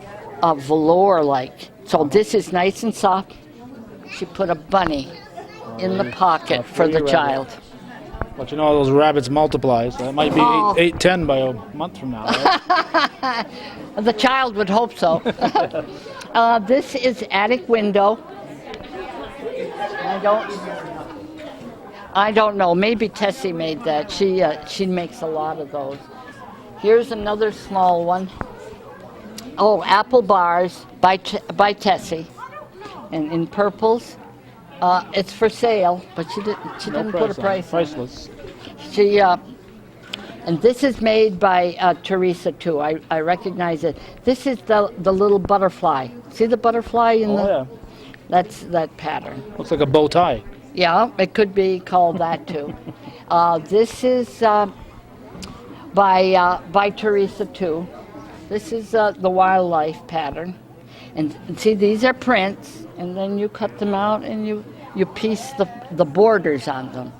a velour-like. So this is nice and soft. She put a bunny in the pocket for the child. But you know those rabbits multiply, so that might be 8, 10 by a month from now, right? The child would hope so. This is attic window. I don't know. Maybe Tessie made that. She makes a lot of those. Here's another small one. Oh, apple bars by Tessie, and in purples. It's for sale, but she didn't put a price on it. Priceless. And this is made by Teresa too. I recognize it. This is the little butterfly. See the butterfly in Yeah. That's that pattern. Looks like a bow tie. Yeah, it could be called that too. This is by Teresa too. This is the wildlife pattern. And see, these are prints, and then you cut them out and you piece the borders on them.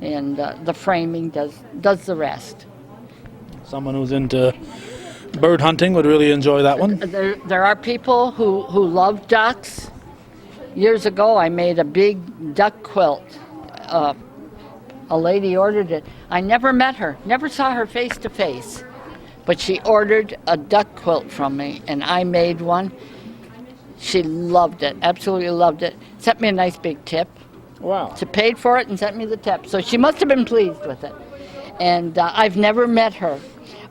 And the framing does the rest. Someone who's into bird hunting would really enjoy that one. There are people who love ducks. Years ago, I made a big duck quilt. A lady ordered it. I never met her, never saw her face to face, but she ordered a duck quilt from me, and I made one. She loved it, absolutely loved it. Sent me a nice big tip. Wow. She paid for it and sent me the tip, so she must have been pleased with it. And I've never met her.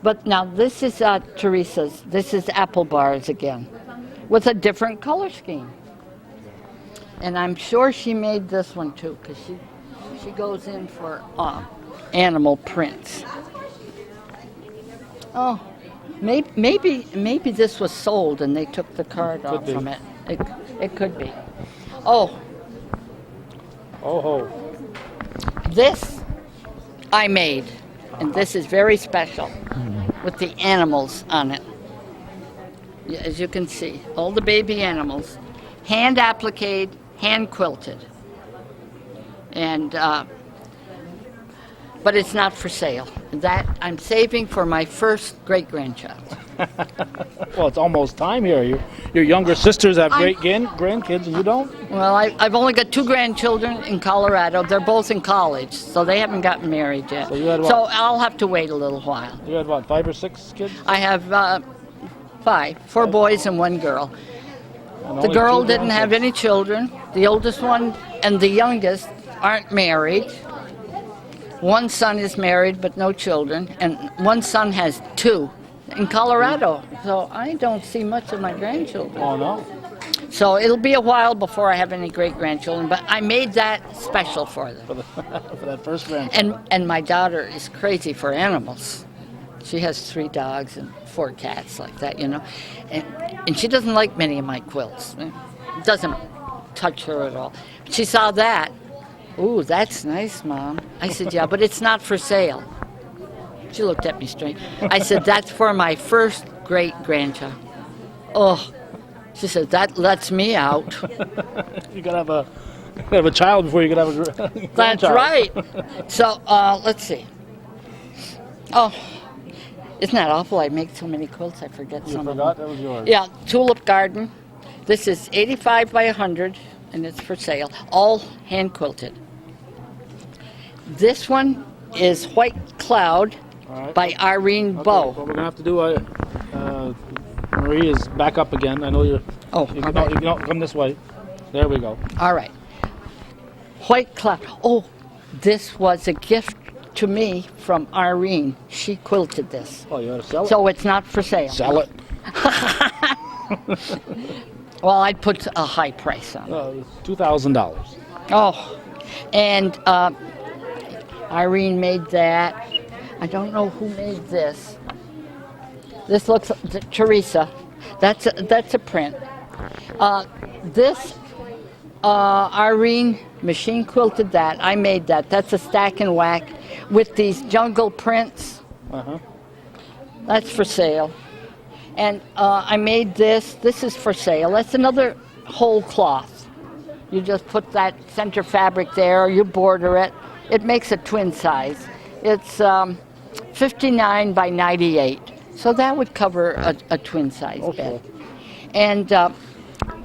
But now this is Teresa's. This is apple bars again, with a different color scheme. And I'm sure she made this one too, because she goes in for animal prints. Oh, maybe this was sold and they took the card off from it. It could be. Oh. Oh. This I made, and this is very special with the animals on it. As you can see, all the baby animals, hand appliqued, hand quilted. And but it's not for sale. That I'm saving for my first great-grandchild. Well, it's almost time here. Your younger sisters have great grandkids, and you don't? Well, I've only got 2 grandchildren in Colorado. They're both in college, so they haven't gotten married yet. So you had what? So I'll have to wait a little while. You had what, 5 or 6 kids? I have 5, 4 boys and 1 girl. And The only girl 2 didn't have grandkids. any children. The oldest one and the youngest aren't married. 1 son is married but no children, and 1 son has 2 in Colorado. So I don't see much of my grandchildren. Oh, no? So it'll be a while before I have any great-grandchildren, but I made that special for them. For that first grandchild. And my daughter is crazy for animals. She has 3 dogs and 4 cats like that, you know. And she doesn't like many of my quilts. It doesn't touch her at all. She saw that. Ooh, that's nice, Mom. I said, yeah, but it's not for sale. She looked at me strange. I said, that's for my first great-grandchild. Oh, she said, that lets me out. You gotta have a child before you can have a grandchild. That's right. So, let's see. Oh, isn't that awful? I make so many quilts, I forget some of them. You forgot? That was yours. Yeah, Tulip Garden. This is 85 by 100, and it's for sale. All hand quilted. This one is White Cloud by Irene Bow. What we're gonna have to do, Marie is back up again. I know you're. Oh, you can come this way. There we go. All right. White Cloud. Oh, this was a gift to me from Irene. She quilted this. Oh, you gotta sell it. So it's not for sale. Sell it. Well, I'd put a high price on it. $2,000. Oh, and Irene made that. I don't know who made this. This looks Teresa. That's a print. This Irene machine quilted that. I made that. That's a stack and whack with these jungle prints. That's for sale. And I made this. This is for sale. That's another whole cloth. You just put that center fabric there, you border it. It makes a twin size. It's 59 by 98. So that would cover a twin size bed. And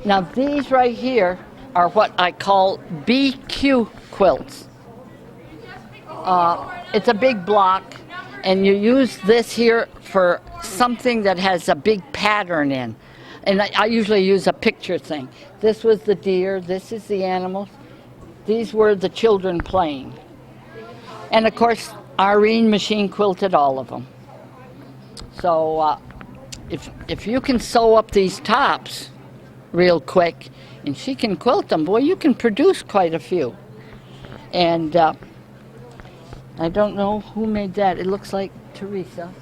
now these right here are what I call BQ quilts. It's a big block, and you use this here for something that has a big pattern in. And I usually use a picture thing. This was the deer, this is the animals. These were the children playing. And of course, Irene machine quilted all of them. So if you can sew up these tops real quick, and she can quilt them, boy, you can produce quite a few. And I don't know who made that. It looks like Teresa.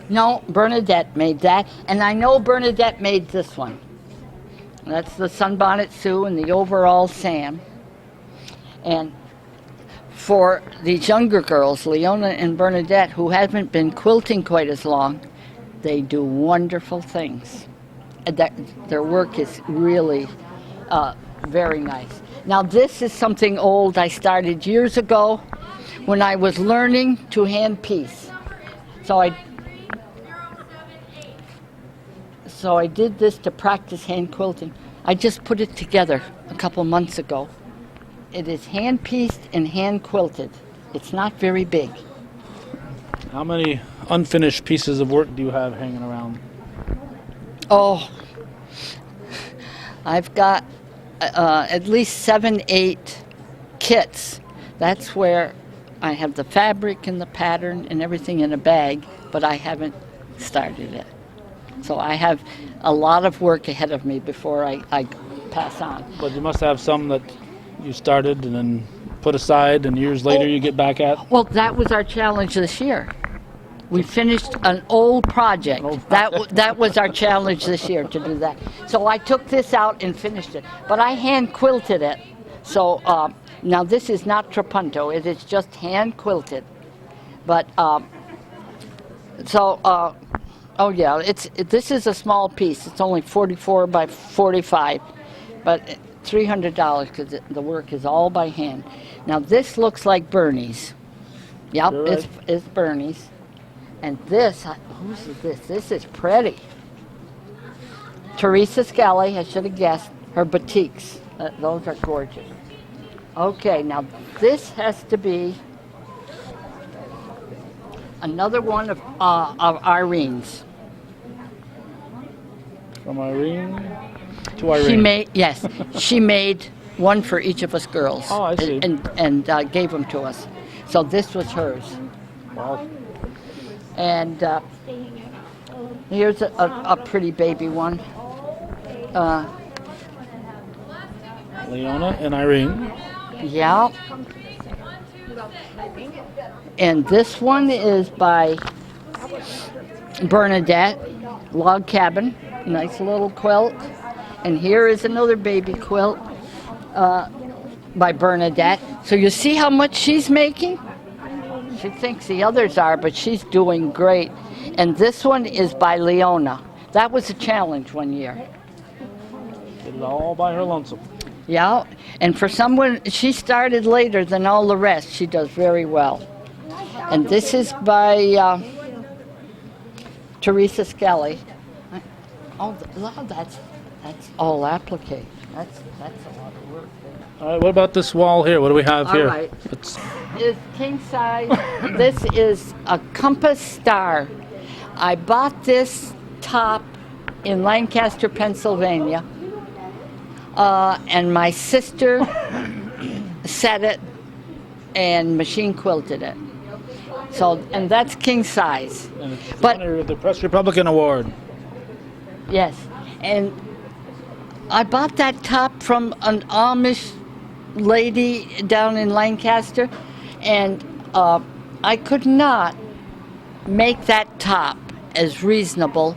No, Bernadette made that. And I know Bernadette made this one. That's the Sunbonnet Sue and the Overall Sam. And for these younger girls, Leona and Bernadette, who haven't been quilting quite as long, they do wonderful things. Their work is really very nice. Now this is something old I started years ago when I was learning to hand piece. So I did this to practice hand quilting. I just put it together a couple months ago. It is hand pieced and hand quilted. It's not very big. How many unfinished pieces of work do you have hanging around? Oh, I've got at least 7, 8 kits. That's where I have the fabric and the pattern and everything in a bag, but I haven't started it. So I have a lot of work ahead of me before I pass on. But you must have some that you started and then put aside, and years later you get back at. Well, that was our challenge this year. We finished an old project. That was our challenge this year, to do that. So I took this out and finished it. But I hand quilted it. So now this is not trapunto. It is just hand quilted. But oh yeah, this is a small piece. It's only 44 by 45, but $300 because the work is all by hand. Now this looks like Bernie's. Yep, Right. it's Bernie's. And this, whose is this? This is pretty. Teresa Skelly, I should have guessed, her batiks. Those are gorgeous. Okay, now this has to be another one of Irene's. From Irene to Irene. She made one for each of us girls. Oh, I see. And gave them to us. So this was hers. Wow. And here's a pretty baby one. Leona and Irene. Yeah. And this one is by Bernadette, Log Cabin. Nice little quilt. And here is another baby quilt by Bernadette. So you see how much she's making? She thinks the others are, but she's doing great. And this one is by Leona. That was a challenge one year. Did it all by her lonesome. Yeah, and for someone, she started later than all the rest. She does very well. And this is by Teresa Skelly. Oh, that's all applique. That's a lot of work there. All right, what about this wall here? What do we have here? All right. It's It's king size. This is a compass star. I bought this top in Lancaster, Pennsylvania. And my sister set it and machine quilted it. So, and that's king size. and it's But- winner of the Press Republican Award. Yes, and I bought that top from an Amish lady down in Lancaster, and I could not make that top as reasonable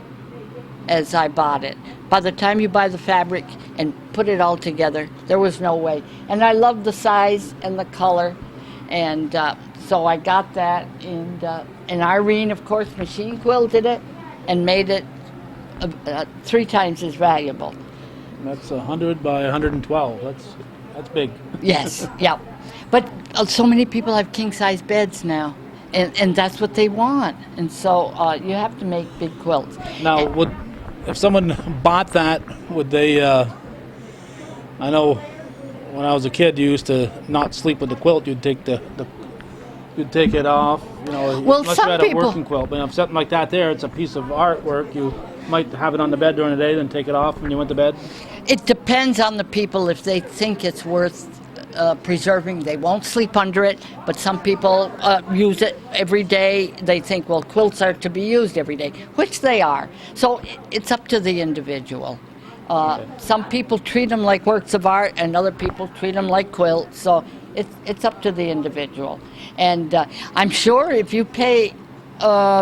as I bought it. By the time you buy the fabric and put it all together, there was no way. And I loved the size and the color, and so I got that. And Irene, of course, machine quilted it and made it 3 times as valuable. And that's 100 by 112. That's big. Yes, yeah. But so many people have king-size beds now, and that's what they want. And so you have to make big quilts. Now, if someone bought that, would they? I know when I was a kid, you used to not sleep with the quilt. You'd take you'd take it off. You know, Well, unless some you had a people- working quilt. But if something like that, it's a piece of artwork. You might have it on the bed during the day, then take it off when you went to bed. It depends on the people. If they think it's worth preserving, they won't sleep under it. But some people use it every day. They think, well, quilts are to be used every day, which they are. So it's up to the individual. Some people treat them like works of art, and other people treat them like quilts. So it's up to the individual. And I'm sure if you pay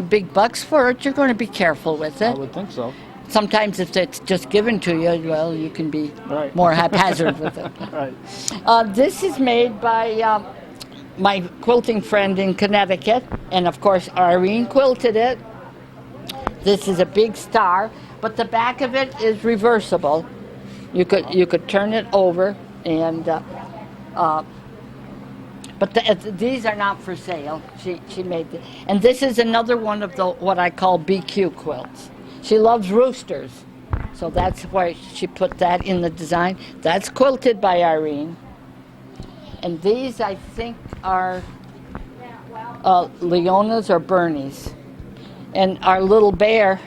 big bucks for it, you're going to be careful with I it. would think so. Sometimes if it's just given to you, well, you can be Right. more haphazard with it. Right. This is made by my quilting friend in Connecticut, and of course Irene quilted it. This is a big star, but the back of it is reversible. You could turn it over, and but these are not for sale. She made and this is another one of the what I call BQ quilts. She loves roosters, so that's why she put that in the design. That's quilted by Irene, and these I think are Leona's or Bernie's. And our little bear,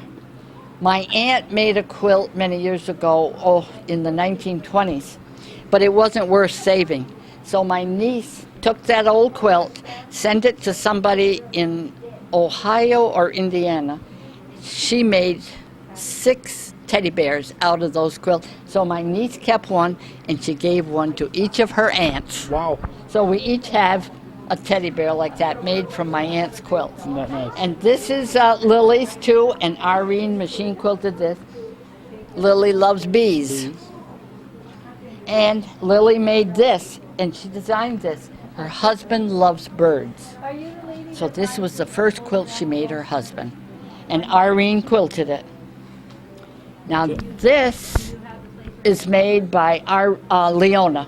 my aunt made a quilt many years ago, in the 1920s, but it wasn't worth saving. So my niece took that old quilt, sent it to somebody in Ohio or Indiana. She made 6 teddy bears out of those quilts. So my niece kept one, and she gave one to each of her aunts. Wow. So we each have a teddy bear like that made from my aunt's quilt. Isn't that nice? And this is Lily's too, and Irene machine quilted this. Lily loves bees. And Lily made this, and she designed this. Her husband loves birds. So this was the first quilt she made her husband. And Irene quilted it. Now this is made by Leona.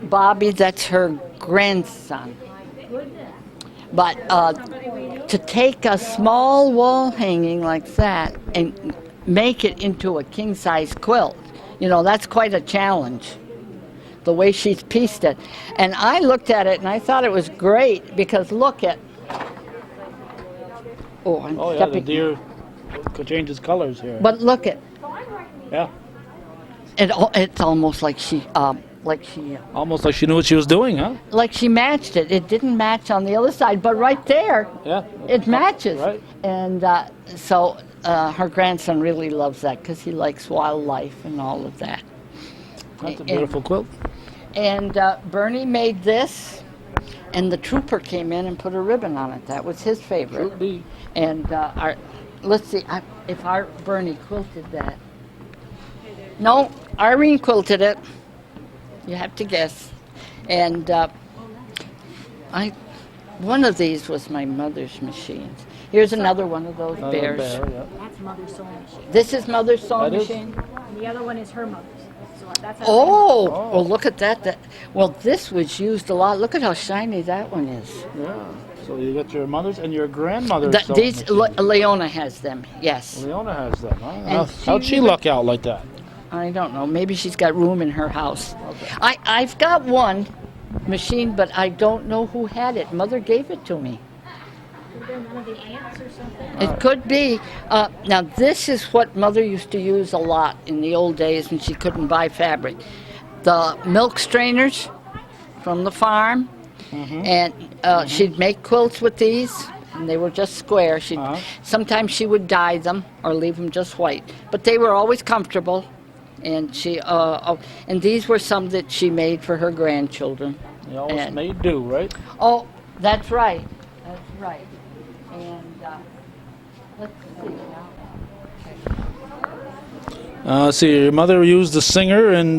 Bobby, that's her grandson. But to take a small wall hanging like that and make it into a king-size quilt, that's quite a challenge, the way she's pieced it. And I looked at it and I thought it was great because look at... I'm Oh, yeah, stepping. the deer could change its colors here. But look at... Yeah. It's almost like she Almost like she knew what she was doing, huh? like she matched it. It didn't match on the other side, but right there, Yeah. it matches. Right. And so her grandson really loves that because he likes wildlife and all of that. That's a beautiful quilt. And Bernie made this, and the trooper came in and put a ribbon on it. That was his favorite. Truly. And let's see if our Bernie quilted that. No, Irene quilted it. You have to guess. And one of these was my mother's machines. Here's another one of those Another bears. bear, yeah. That's mother's sewing machine. This is mother's sewing That is? machine. And the other one is her mother's. So that's Oh, well, look at that. Well, this was used a lot. Look at how shiny that one is. Yeah. So you got your mother's and your grandmother's sewing These machine. Leona has them. Yes. Leona has them, huh? And How'd she luck out like that? I don't know. Maybe she's got room in her house. I've got one machine, but I don't know who had it. Mother gave it to me. one of the aunts or something. It could be. Now, this is what Mother used to use a lot in the old days when she couldn't buy fabric. The milk strainers from the farm, and she'd make quilts with these, and they were just square. Sometimes she would dye them or leave them just white, but they were always comfortable. And and these were some that she made for her grandchildren. You always made do, right? Oh, that's right. That's right. And let's see now. See, your mother used the singer, and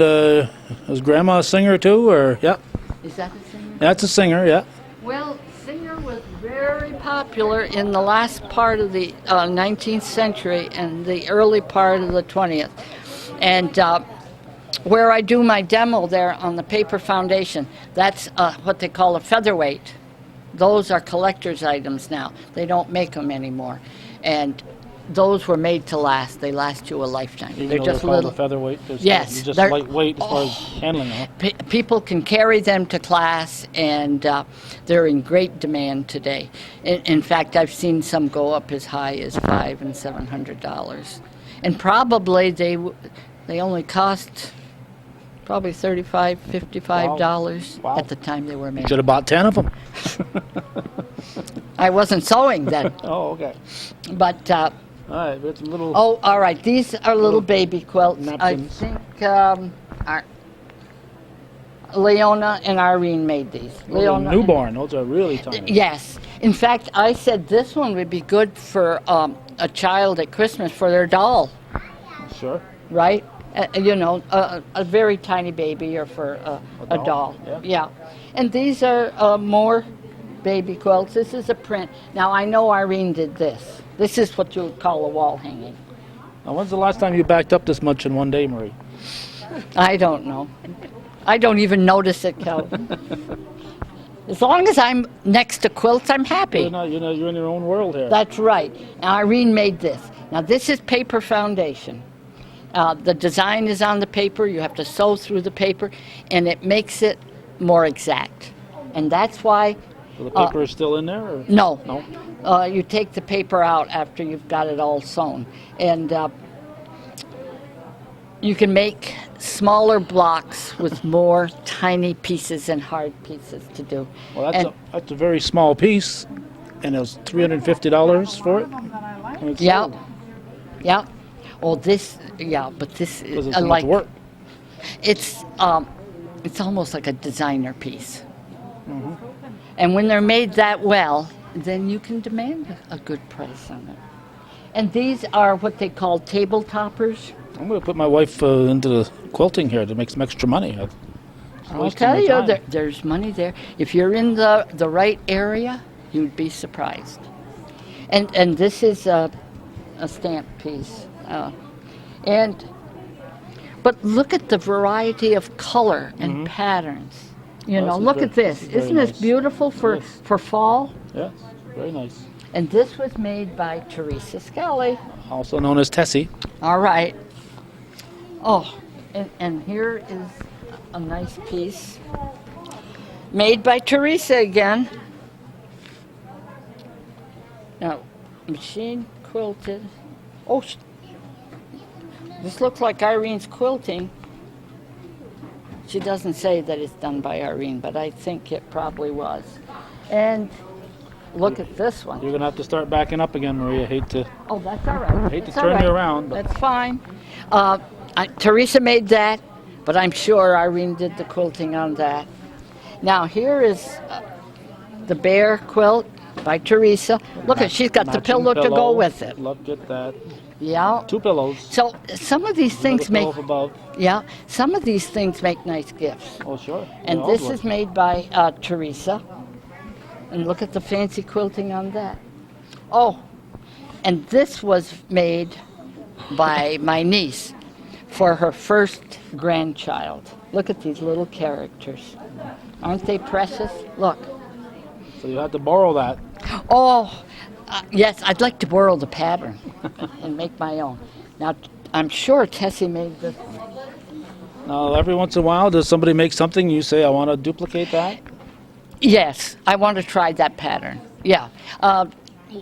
was Grandma a singer too, or yeah? Is that the singer? That's a singer, yeah. Well, singer was very popular in the last part of the 19th century and the early part of the 20th. And where I do my demo there on the paper foundation, that's what they call a featherweight. Those are collector's items now. They don't make them anymore. And those were made to last. They last you a lifetime. Even They're though just they're called little. a featherweight. Yes, Just they're- lightweight as far as handling them. People can carry them to class, and they're in great demand today. In fact, I've seen some go up as high as $500 and $700, and probably they only cost probably $35, $55 Wow. at the time they were made. Should have bought 10 of them. I wasn't sewing then, Oh, okay. but. All right, it's a little. Oh, all right. These are little baby quilts. napkins. I think Leona and Irene made these. Those are newborn. Those are really tiny. Yes. In fact, I said this one would be good for a child at Christmas for their doll, Sure. right? A very tiny baby or for a doll. Yeah. Yeah. And these are more baby quilts. This is a print. Now, I know Irene did this. This is what you would call a wall hanging. Now, when's the last time you backed up this much in one day, Marie? I don't know. I don't even notice it, Kel. As long as I'm next to quilts, I'm happy. You're in your own world here. That's right. Now, Irene made this. Now, this is paper foundation. The design is on the paper. You have to sew through the paper, and it makes it more exact. And that's why... So the paper is still in there? Or? No. No? You take the paper out after you've got it all sewn. And you can make smaller blocks with more tiny pieces and hard pieces to do. Well, that's a very small piece, and it was $350 for it? And it's Yeah. sold. Yeah. Oh, this, yeah, but this Because is it's so much work. It's almost like a designer piece. And when they're made that well, then you can demand a good price on it. And these are what they call table toppers. I'm going to put my wife into the quilting here to make some extra money. I'll tell you, there's money there. If you're in the right area, you'd be surprised. And this is a stamp piece. But look at the variety of color and patterns. You know, look at this. Isn't this beautiful for fall? Yes, very nice. And this was made by Teresa Scully. Also known as Tessie. All right. Oh, and here is a nice piece made by Teresa again. Now, machine quilted. Oh, this looks like Irene's quilting. She doesn't say that it's done by Irene, but I think it probably was. And look at this one. You're going to have to start backing up again, Maria. Hate to Oh, that's all right. hate to That's all turn you right. around, but That's fine. Teresa made that, but I'm sure Irene did the quilting on that. Now, here is the bear quilt by Teresa. Look at, she's got the matching pillow to go with it. Look at that. Yeah. 2 pillows. So some of these things Another make pillow above. some of these things make nice gifts. Oh, sure. And They all this would. is made by Teresa. And look at the fancy quilting on that. Oh, and this was made by my niece for her first grandchild. Look at these little characters. Aren't they precious? Look. So you had to borrow that. Oh, yes, I'd like to borrow the pattern and make my own. Now, I'm sure Tessie made this one. Now, every once in a while, does somebody make something, you say, I want to duplicate that? Yes, I want to try that pattern. Yeah.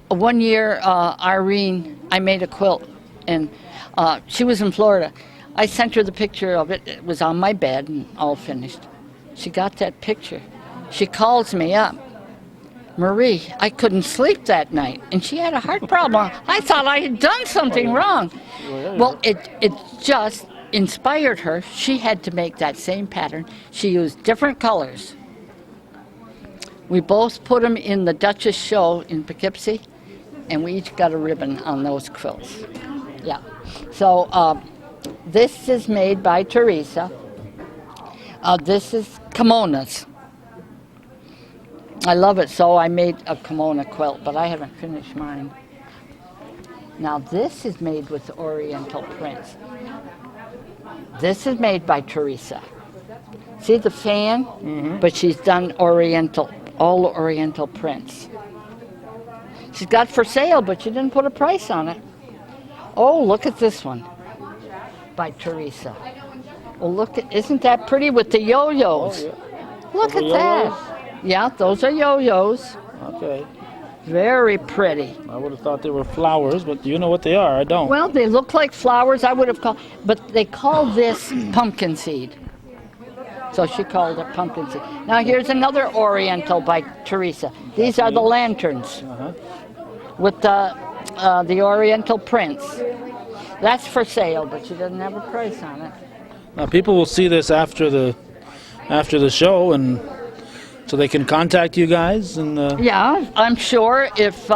One year, Irene, I made a quilt, and she was in Florida. I sent her the picture of it. It was on my bed and all finished. She got that picture. She calls me up. Marie, I couldn't sleep that night, and she had a heart problem. I thought I had done something wrong. Well, it just inspired her. She had to make that same pattern. She used different colors. We both put them in the Duchess show in Poughkeepsie, and we each got a ribbon on those quilts. Yeah. So this is made by Teresa. This is kimonos. I love it, so I made a kimono quilt, but I haven't finished mine. Now this is made with Oriental prints. This is made by Teresa. See the fan? But she's done Oriental, all Oriental prints. She's got for sale, but she didn't put a price on it. Oh, look at this one by Teresa. Oh, look at, isn't that pretty with the yo-yos? Oh, yeah. Look Those at are that. yo-yos? Yeah, those are yo-yos. Okay. Very pretty. I would have thought they were flowers, but you know what they are. I don't. Well, they look like flowers. I would have called, but they call this pumpkin seed. So she called it pumpkin seed. Now here's another Oriental by Teresa. These are the lanterns with the Oriental prints. That's for sale, but she doesn't have a price on it. Now, people will see this after the show, and so they can contact you guys. And Yeah, I'm sure if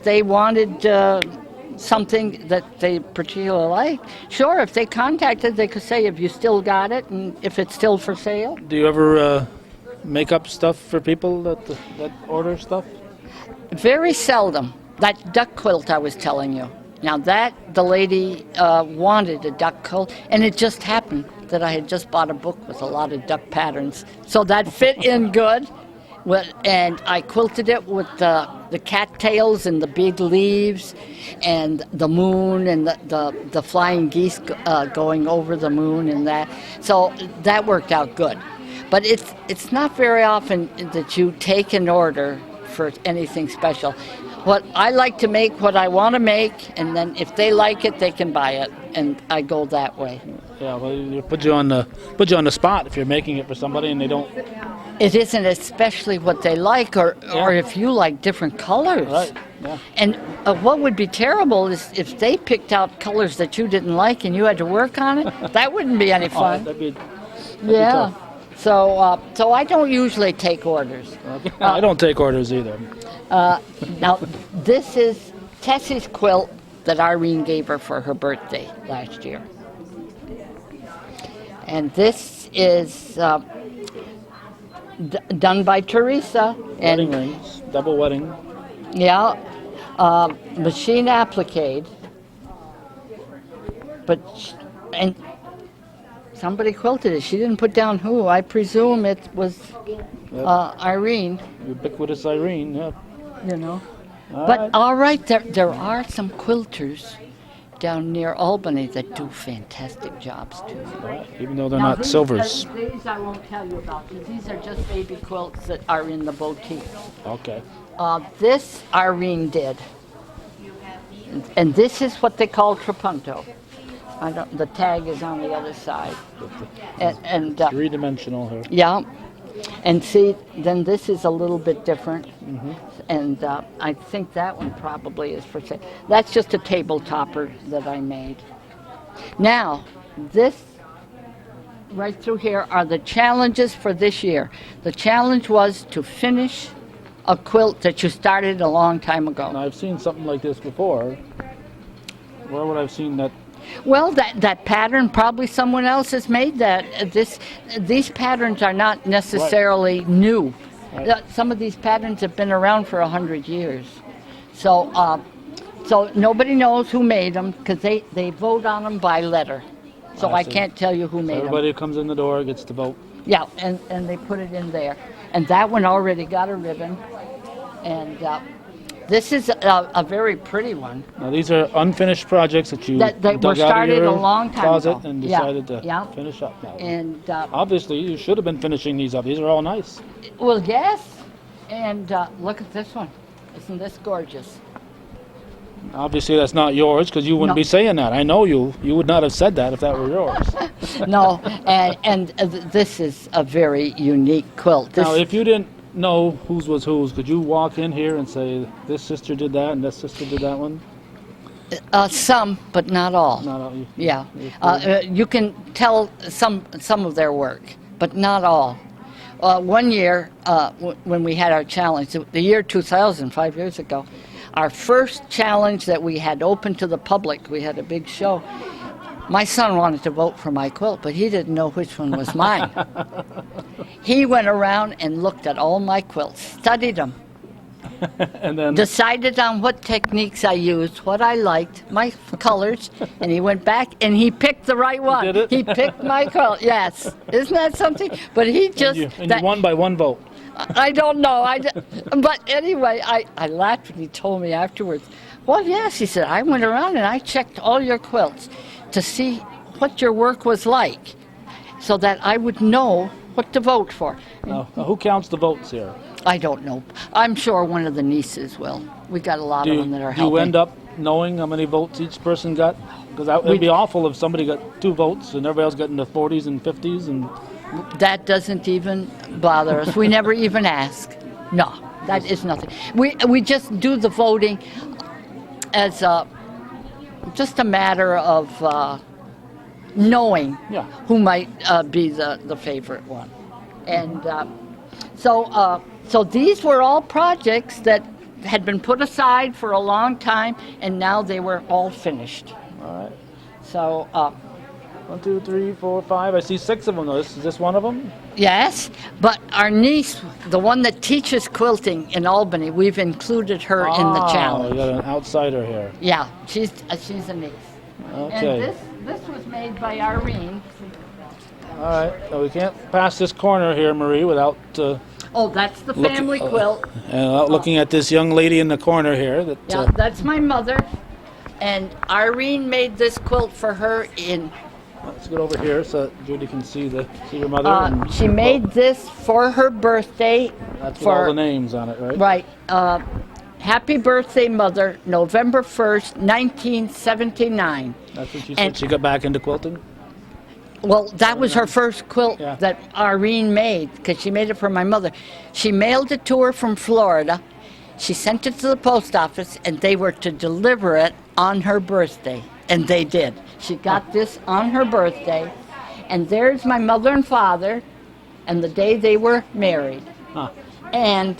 they wanted something that they particularly like, sure, if they contacted, they could say if you still got it and if it's still for sale. do you ever make up stuff for people that order stuff? Very seldom. That duck quilt I was telling you. Now the lady wanted a duck quilt, and it just happened that I had just bought a book with a lot of duck patterns. So that fit in good. And I quilted it with the cattails and the big leaves and the moon and the flying geese going over the moon and that. So that worked out good. But it's not very often that you take an order for anything special. What I like to make, what I want to make, and then if they like it, they can buy it, and I go that way. Yeah, well, you put you on the spot if you're making it for somebody and they don't. It isn't especially what they like, or if you like different colors. Right. Yeah. And what would be terrible is if they picked out colors that you didn't like and you had to work on it. That wouldn't be any fun. That'd be Yeah. tough. So I don't usually take orders. I don't take orders either. Now, this is Tessie's quilt that Irene gave her for her birthday last year. And this is done by Teresa. Wedding rings, double wedding. Yeah, machine applique. And somebody quilted it. She didn't put down who. I presume it was Irene. Ubiquitous Irene, yeah. You know. All But right. all right, there are some quilters down near Albany that do fantastic jobs too. Right, even though they're Now, not these silvers. These I won't tell you about. These are just baby quilts that are in the boutique. Okay. This Irene did, and this is what they call trapunto. The tag is on the other side, and Three-dimensional here. yeah, and see, then this is a little bit different, and I think that one probably is for sale. That's just a table topper that I made. Now, this right through here are the challenges for this year. The challenge was to finish a quilt that you started a long time ago. Now, I've seen something like this before. Where would I have seen that? Well, that pattern, probably someone else has made that. These patterns are not necessarily new. Right. Some of these patterns have been around for 100 years. So nobody knows who made them because they vote on them by letter. So I see. can't tell you who made them. Everybody who comes in the door gets to vote. Yeah, and they put it in there. And that one already got a ribbon. And this is a very pretty one. Now, these are unfinished projects that you That dug were out started of your a long time closet ago. and Yeah, decided to yeah. finish up now. And Obviously, you should have been finishing these up. These are all nice. well, yes. And look at this one. Isn't this gorgeous? Obviously, that's not yours because you wouldn't No. be saying that. I know you. You would not have said that if that were yours. No, and this is a very unique quilt. This, Now, if you didn't know whose was whose, could you walk in here and say, this sister did that and this sister did that one? some, but not all. Not all. Yeah, you can tell some of their work, but not all. One year, when we had our challenge, the year 2000, 5 years ago, our first challenge that we had open to the public, we had a big show. My son wanted to vote for my quilt, but he didn't know which one was mine. He went around and looked at all my quilts, studied them, And then decided on what techniques I used, what I liked, my colors, and he went back and he picked the right one. did it? He picked my quilt, yes. Isn't that something? But he just... you won by one vote. I don't know. But anyway, I laughed when he told me afterwards. Well, yes, he said, I went around and I checked all your quilts to see what your work was like so that I would know what to vote for. Now, who counts the votes here? I don't know. I'm sure one of the nieces will. We got a lot Do of you, them that are do you helping. end up knowing how many votes each person got? Because it would be awful if somebody got 2 votes and everybody else got in the 40s and 50s. And That doesn't even bother us. We never even ask. No, that is nothing. We just do the voting as just a matter of knowing Yeah. who might be the favorite one. And so these were all projects that had been put aside for a long time, and now they were all finished. all right. So 1, 2, 3, 4, 5. I see 6 of them. Though. Is this one of them? Yes, but our niece, the one that teaches quilting in Albany, we've included her in the We challenge. got an outsider here. Yeah, she's a niece. Okay. And this was made by Irene. All right. So we can't pass this corner here, Marie, without Oh, that's the family quilt. looking at this young lady in the corner here. That Yeah, that's my mother. And Irene made this quilt for her in. let's get over here so that Judy can see your mother. and She made this for her birthday. that's with all the names on it, right? Right. Happy birthday, Mother, November 1st, 1979. That's what she And- said. She got back into quilting. Well, that was her first quilt Yeah. that Irene made, because she made it for my mother. She mailed it to her from Florida. She sent it to the post office, and they were to deliver it on her birthday, and they did. She got this on her birthday, and there's my mother and father, and the day they were married. Huh. And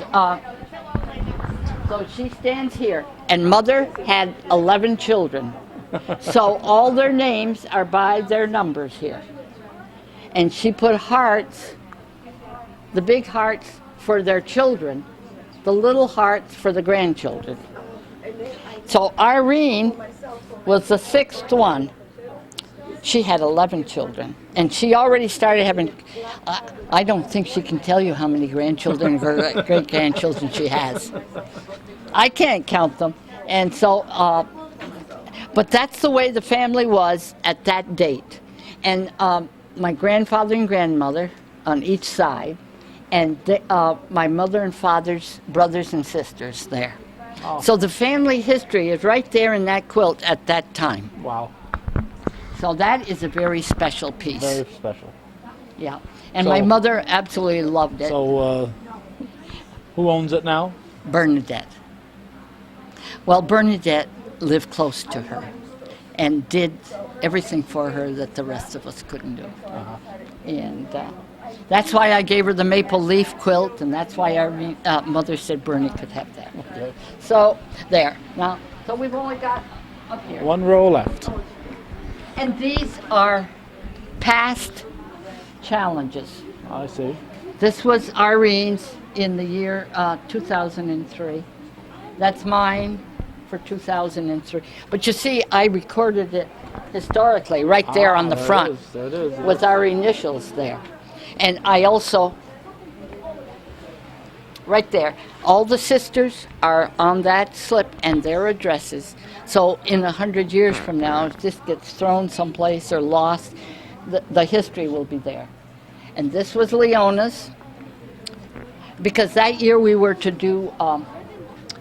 so she stands here, and mother had 11 children. So all their names are by their numbers here. And she put hearts, the big hearts for their children, the little hearts for the grandchildren. So Irene was the 6th one. She had 11 children, and she already started having, I don't think she can tell you how many grandchildren or great-grandchildren she has. I can't count them. And so, but that's the way the family was at that date. And my grandfather and grandmother on each side, and my mother and father's brothers and sisters there. Oh. So the family history is right there in that quilt at that time. Wow. So that is a very special piece. Very special. Yeah. And So- my mother absolutely loved it. So, who owns it now? Bernadette. Well, Bernadette lived close to her and did everything for her that the rest of us couldn't do. And that's why I gave her the maple leaf quilt, and that's why our mother said Bernie could have that. Okay. So, there. Now, so we've only got up here. 1 row left. And these are past challenges. I see. This was Irene's in the year 2003. That's mine for 2003. But you see, I recorded it historically right there on the There front it is. There it is. with our initials there. And I also, right there, all the sisters are on that slip and their addresses. So in 100 years from now, if this gets thrown someplace or lost, the history will be there. And this was Leona's, because that year we were to do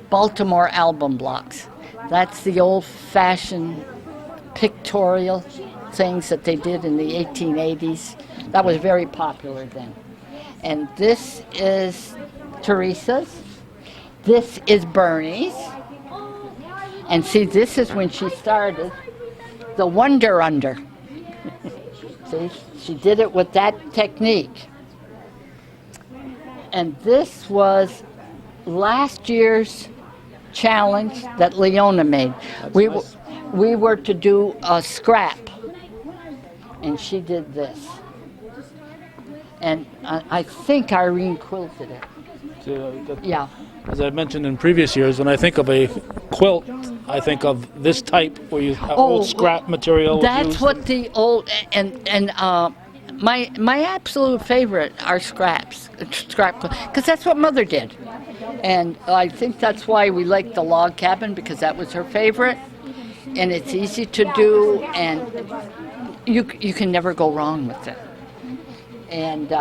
Baltimore album blocks. That's the old-fashioned pictorial things that they did in the 1880s. That was very popular then. And this is Teresa's. This is Bernie's. And see, this is when she started the Wonder Under. See, she did it with that technique. And this was last year's challenge that Leona made. Nice. We were to do a scrap, and she did this. And I think Irene quilted it. Yeah. As I mentioned in previous years, when I think of a quilt, I think of this type where you have old scrap material. was That's used. what the old and my absolute favorite are scrap because that's what Mother did, and I think that's why we like the log cabin, because that was her favorite, and it's easy to do, and you can never go wrong with it. And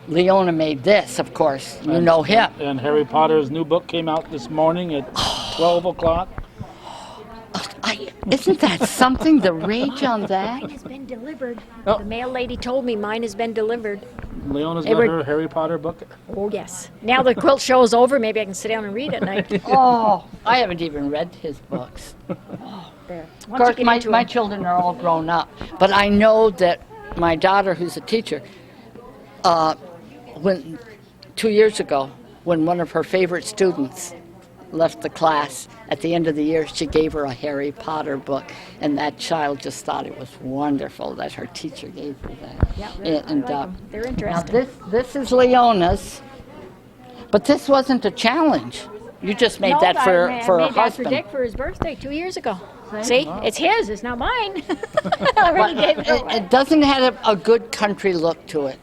Leona made this, of course. You know him. And Harry Potter's new book came out this morning at 12 o'clock. Isn't that something? The rage on that. Mine has been delivered. Oh. The mail lady told me mine has been delivered. Leona's They got were- her Harry Potter book. Oh, yes. Now the quilt show is over. Maybe I can sit down and read at night. Oh, I haven't even read his books. There. Of course, my children are all grown up, but I know that my daughter, who's a teacher, when 2 years ago, when one of her favorite students left the class. At the end of the year, she gave her a Harry Potter book, and that child just thought it was wonderful that her teacher gave her that. Yeah, they're Now interesting. this is Leona's, but this wasn't a challenge. You just made that for I her made that for husband. Dick for his birthday 2 years ago. See, it's his. It's not mine. I already gave it away. It doesn't have a good country look to it.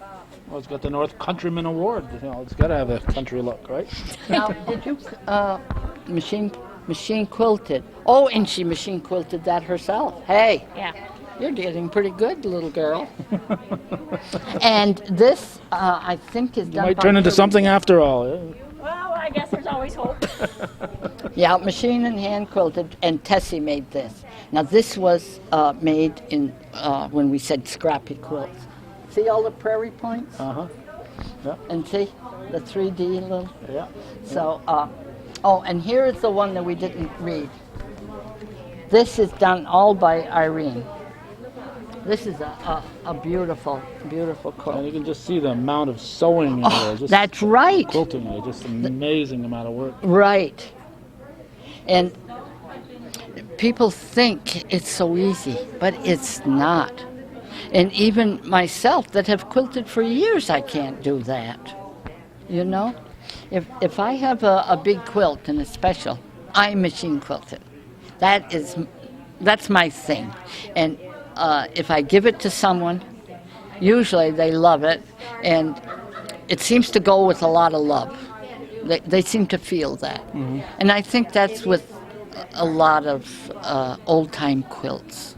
Well, it's got the North Countryman Award. You know, it's got to have a country look, right? Now, did you machine quilted? Oh, and she machine quilted that herself. Hey, Yeah. you're getting pretty good, little girl. And this, I think, is done. Might by turn into Churubusco. something after all. Yeah. Well, I guess there's always hope. Yeah, machine and hand quilted, and Tessie made this. Now, this was made in when we said scrappy quilts. See all the prairie points? Uh-huh. Yeah. And see the 3D little. Yeah. So, oh, and here is the one that we didn't read. This is done all by Irene. This is a beautiful, beautiful And quilt. you can just see the amount of sewing in there. Just That's right. quilting there. Just an amazing amount of work. Right. And people think it's so easy, but it's not. And even myself that have quilted for years, I can't do that. You know? If I have a big quilt and a special, I machine quilt it. That's my thing. And if I give it to someone, usually they love it, and it seems to go with a lot of love. They seem to feel that. Mm-hmm. And I think that's with a lot of old-time quilts,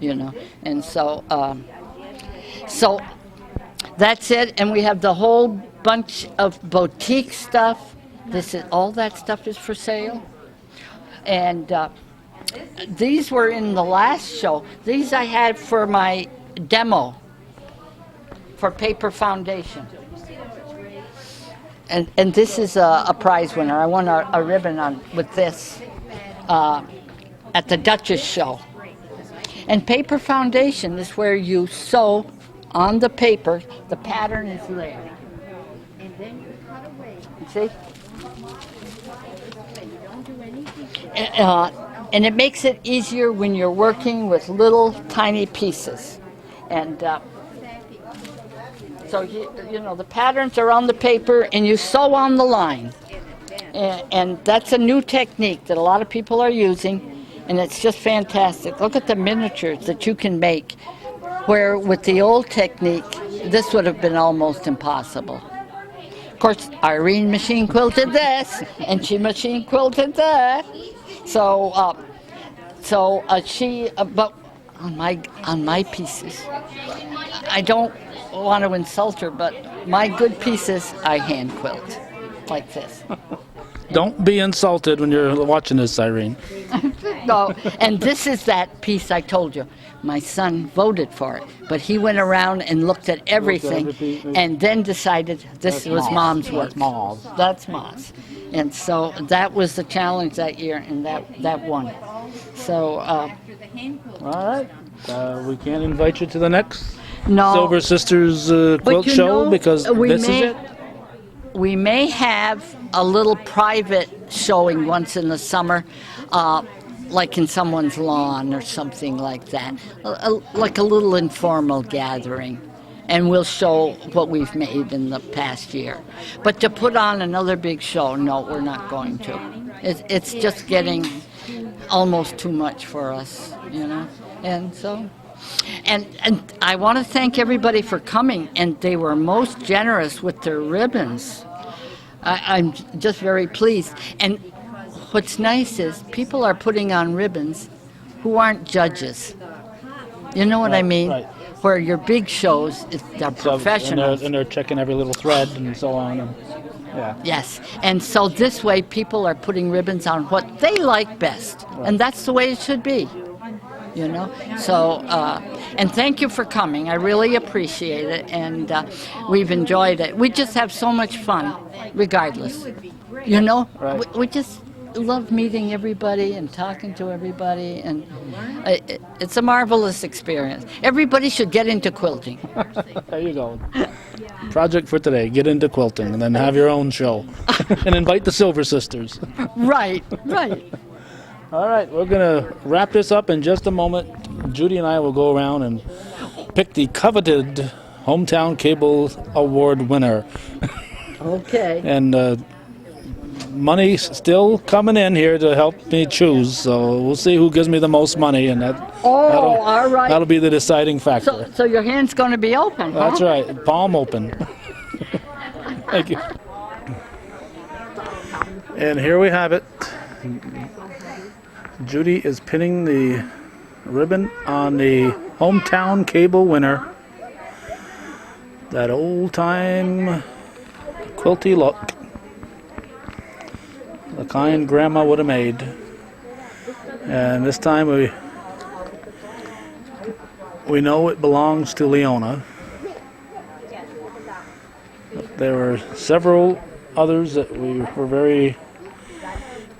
you know. And so that's it. And we have the whole bunch of boutique stuff. All that stuff is for sale. And these were in the last show. These I had for my demo for Paper Foundation. And this is a prize winner. I won a ribbon with this at the Duchess show. And Paper Foundation is where you sew on the paper. The pattern is there. And then you cut away. See? And it makes it easier when you're working with little tiny pieces. And so, you know, the patterns are on the paper and you sew on the line. And that's a new technique that a lot of people are using, and it's just fantastic. Look at the miniatures that you can make, where with the old technique, this would have been almost impossible. Of course, Irene machine quilted this, and she machine quilted that. So but on my pieces, I don't want to insult her, but my good pieces I hand quilt like this. Don't be insulted when you're watching this, Irene. No, and this is that piece I told you. My son voted for it, but he went around and looked at everything and then decided this was Mom's work. That's Mom's. That's Mom's. And so that was the challenge that year, and that won it. So, All right. We can't invite you to the next no. Silver Sisters quilt you show know, because this is it. We may have a little private showing once in the summer, like in someone's lawn or something like that, like a little informal gathering. And we'll show what we've made in the past year. But to put on another big show, no, we're not going to. It's just getting almost too much for us, you know. And so, and I want to thank everybody for coming, and they were most generous with their ribbons. I'm just very pleased. And what's nice is people are putting on ribbons who aren't judges. You know what I mean? Right. Where your big shows, they're professionals. And they're checking every little thread and so on. And, yeah. Yes, and so this way people are putting ribbons on what they like best, and that's the way it should be, you know. So, and thank you for coming. I really appreciate it, and we've enjoyed it. We just have so much fun, regardless, you know. Right. We just love meeting everybody and talking to everybody, and it's a marvelous experience. Everybody should get into quilting. There you go. Project for today, get into quilting and then have your own show. And invite the Silver Sisters. Right, right. All right, we're going to wrap this up in just a moment. Judy and I will go around and pick the coveted Hometown Cable Award winner. Okay. And money's still coming in here to help me choose, so we'll see who gives me the most money, and All right. that'll be the deciding factor. So your hand's going to be open, huh? That's right, palm open. Thank you. And here we have it. Judy is pinning the ribbon on the Hometown Cable winner. That old-time quilty look. The kind Grandma would have made. And this time we know it belongs to Leona. There were several others that we were very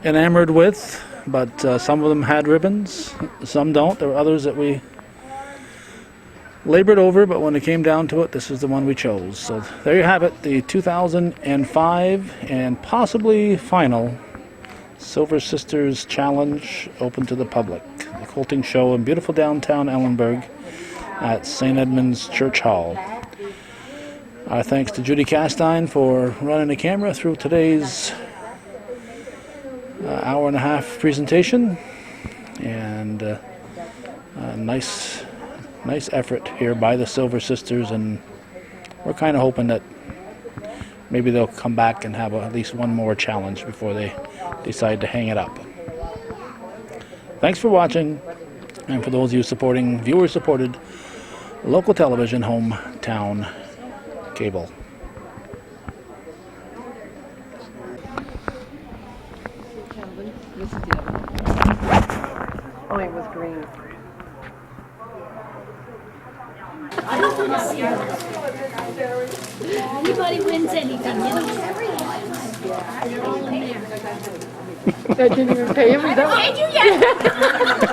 enamored with, but some of them had ribbons, some don't. There were others that we labored over, but when it came down to it, this is the one we chose. So there you have it, the 2005 and possibly final Silver Sisters Challenge, open to the public. The quilting show in beautiful downtown Ellenburg at St. Edmund's Church Hall. Our thanks to Judy Castine for running the camera through today's hour and a half presentation, and nice effort here by the Silver Sisters, and we're kind of hoping that maybe they'll come back and have at least one more challenge before they decide to hang it up. Thanks for watching, and for those of you supporting viewer-supported local television, Hometown Cable. Oh, it was green. Anybody wins anything, you know? You're all in there. I didn't even pay him. Is that what? Did you yet?